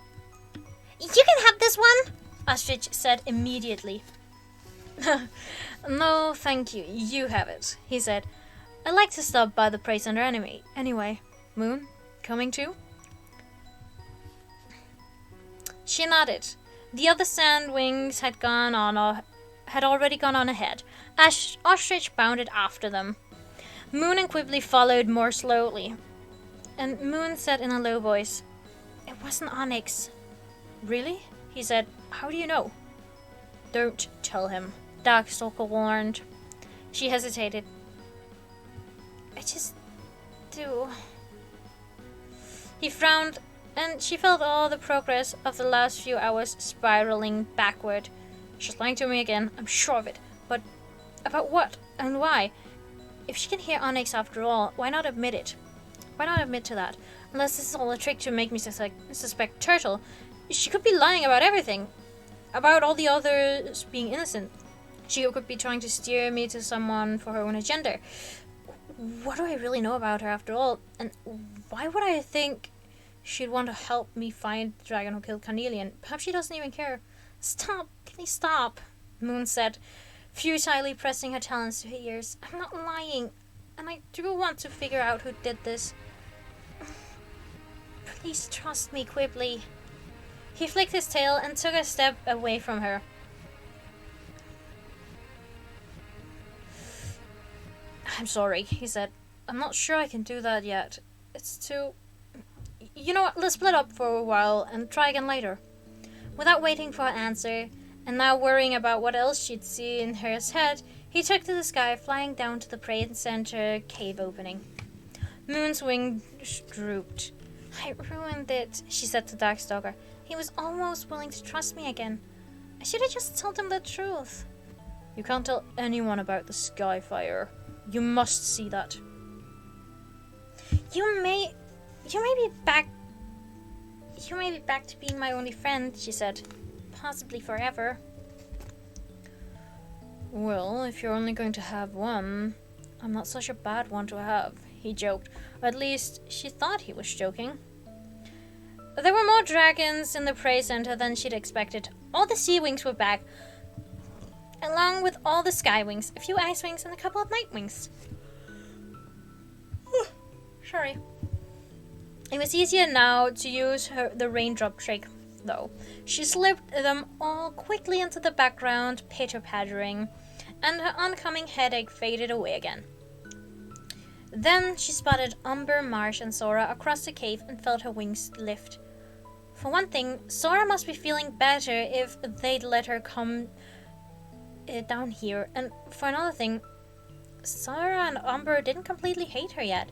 You can have this one, Ostrich said immediately. No, thank you. You have it, he said. I'd like to stop by the prey center anyway. Moon, coming too? She nodded. The other sandwings had already gone on ahead. Ostrich bounded after them. Moon and Quibbly followed more slowly. And Moon said in a low voice, It wasn't onyx. Really? He said. How do you know? Don't tell him, Darkstalker warned. She hesitated. I just do. He frowned, and she felt all the progress of the last few hours spiraling backward. She's lying to me again, I'm sure of it. But about what and why? If she can hear onyx after all, why not admit it? Why not admit to that? Unless this is all a trick to make me suspect Turtle. She could be lying about everything. About all the others being innocent. She could be trying to steer me to someone for her own agenda. What do I really know about her after all? And why would I think she'd want to help me find the dragon who killed Carnelian? Perhaps she doesn't even care. Stop, please stop, Moon said, futilely pressing her talons to her ears. I'm not lying, and I do want to figure out who did this. Please trust me, Quibbly. He flicked his tail and took a step away from her. I'm sorry, he said. I'm not sure I can do that yet. It's too... You know what, let's split up for a while and try again later. Without waiting for an answer, and now worrying about what else she'd see in her head, he took to the sky, flying down to the prey center cave opening. Moon's wings drooped. I ruined it, she said to Darkstalker. He was almost willing to trust me again. I should have just told him the truth. You can't tell anyone about the Skyfire. You must see that. You may be back to being my only friend, she said. Possibly forever. Well, if you're only going to have one, I'm not such a bad one to have, he joked. Or at least, she thought he was joking. There were more dragons in the prey center than she'd expected. All the sea wings were back, along with all the sky wings, a few ice wings, and a couple of night wings. Sorry. It was easier now to use the raindrop trick, though. She slipped them all quickly into the background, pitter-pattering, and her oncoming headache faded away again. Then she spotted Umber, Marsh, and Sora across the cave and felt her wings lift. For one thing, Sora must be feeling better if they'd let her come down here. And for another thing, Sora and Umber didn't completely hate her yet.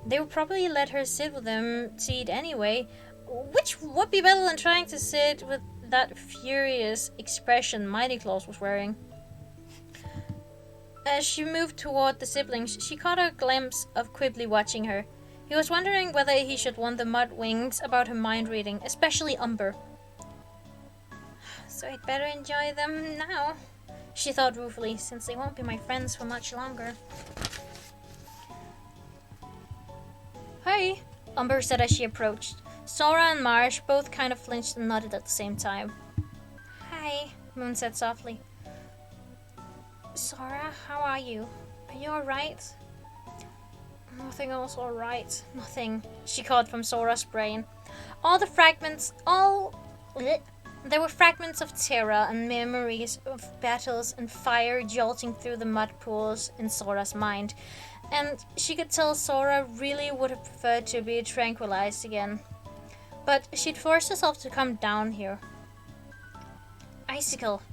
They would probably let her sit with them to eat anyway, which would be better than trying to sit with that furious expression Mighty Claus was wearing. As she moved toward the siblings, she caught a glimpse of Quibbly watching her. He was wondering whether he should warn the Mudwings about her mind reading, especially Umber. So I'd better enjoy them now, she thought ruefully, since they won't be my friends for much longer. Hi, Umber said as she approached. Sora and Marsh both kind of flinched and nodded at the same time. Hi, Moon said softly. Sora, how are you? Are you alright? Nothing else alright. Nothing, she caught from Sora's brain. There were fragments of terror and memories of battles and fire jolting through the mud pools in Sora's mind, and she could tell Sora really would have preferred to be tranquilized again. But she'd forced herself to come down here. Icicle,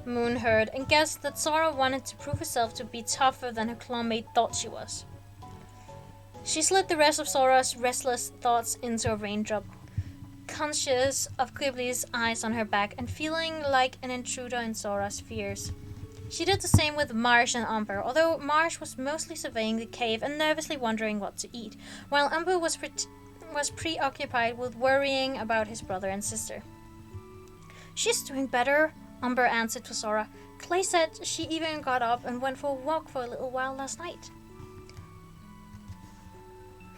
Moon heard, and guessed that Sora wanted to prove herself to be tougher than her classmate thought she was. She slid the rest of Sora's restless thoughts into a raindrop, conscious of Quibbly's eyes on her back and feeling like an intruder in Sora's fears. She did the same with Marsh and Umber, although Marsh was mostly surveying the cave and nervously wondering what to eat, while Umber was preoccupied with worrying about his brother and sister. She's doing better, Umber answered to Sora. Clay said she even got up and went for a walk for a little while last night.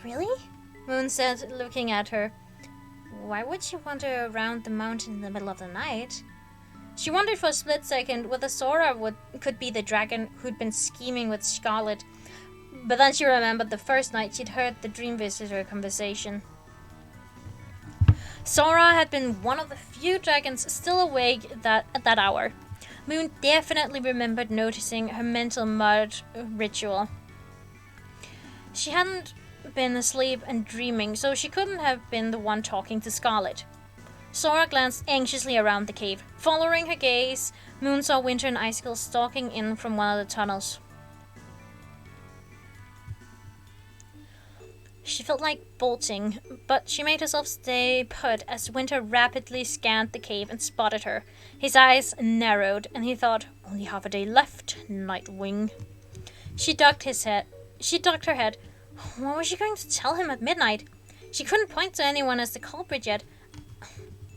Really? Moon said, looking at her. Why would she wander around the mountain in the middle of the night? She wondered for a split second whether Sora could be the dragon who'd been scheming with Scarlet, but then she remembered the first night she'd heard the Dream Visitor conversation. Sora had been one of the few dragons still awake at that hour. Moon definitely remembered noticing her mental mud ritual. She hadn't been asleep and dreaming, so she couldn't have been the one talking to Scarlet. Sora glanced anxiously around the cave. Following her gaze, Moon saw Winter and Icicle stalking in from one of the tunnels. She felt like bolting, but she made herself stay put as Winter rapidly scanned the cave and spotted her. His eyes narrowed, and he thought, only half a day left, Nightwing. She ducked her head. What was she going to tell him at midnight? She couldn't point to anyone as the culprit yet.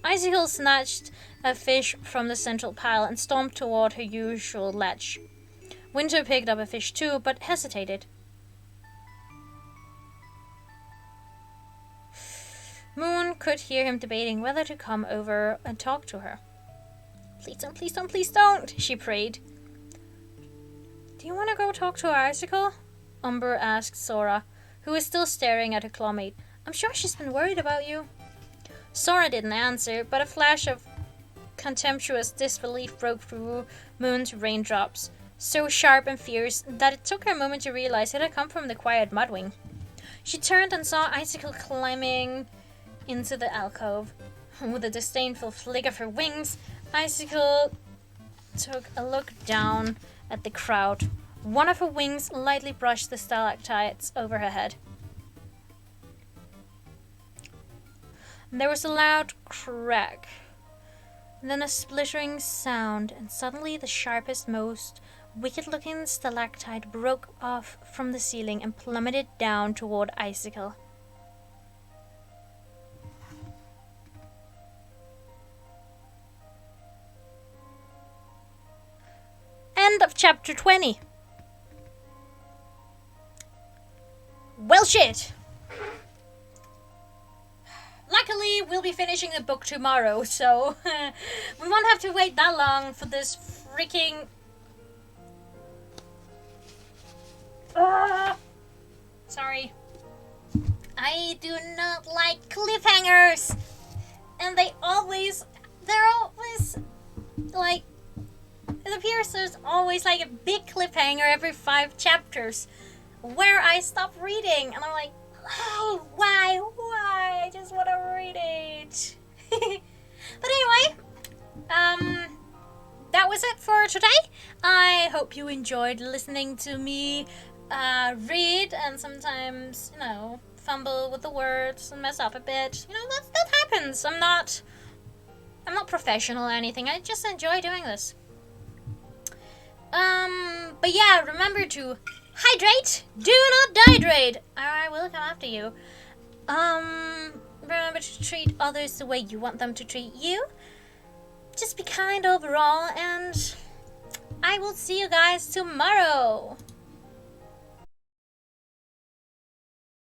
Icicle snatched a fish from the central pile and stomped toward her usual ledge. Winter picked up a fish too, but hesitated. Moon could hear him debating whether to come over and talk to her. Please don't, please don't, please don't, she prayed. Do you want to go talk to Icicle? Umber asked Sora, who was still staring at her clawmate. I'm sure she's been worried about you. Sora didn't answer, but a flash of contemptuous disbelief broke through Moon's raindrops, so sharp and fierce that it took her a moment to realize it had come from the quiet Mudwing. She turned and saw Icicle climbing into the alcove. With a disdainful flick of her wings, Icicle took a look down at the crowd. One of her wings lightly brushed the stalactites over her head. There was a loud crack, then a splittering sound, and suddenly the sharpest, most wicked-looking stalactite broke off from the ceiling and plummeted down toward Icicle. End of chapter 20. Well, shit. Luckily, we'll be finishing the book tomorrow, so we won't have to wait that long for this freaking... Sorry. I do not like cliffhangers. And they're always, like, it appears there's always like a big cliffhanger every 5 chapters where I stop reading, and I'm like, oh, why? I just want to read it. But anyway, that was it for today. I hope you enjoyed listening to me read and sometimes, fumble with the words and mess up a bit. You know, that happens. I'm not professional or anything. I just enjoy doing this. But yeah, remember to hydrate. Do not dehydrate. I will come after you. Remember to treat others the way you want them to treat you. Just be kind overall, and I will see you guys tomorrow.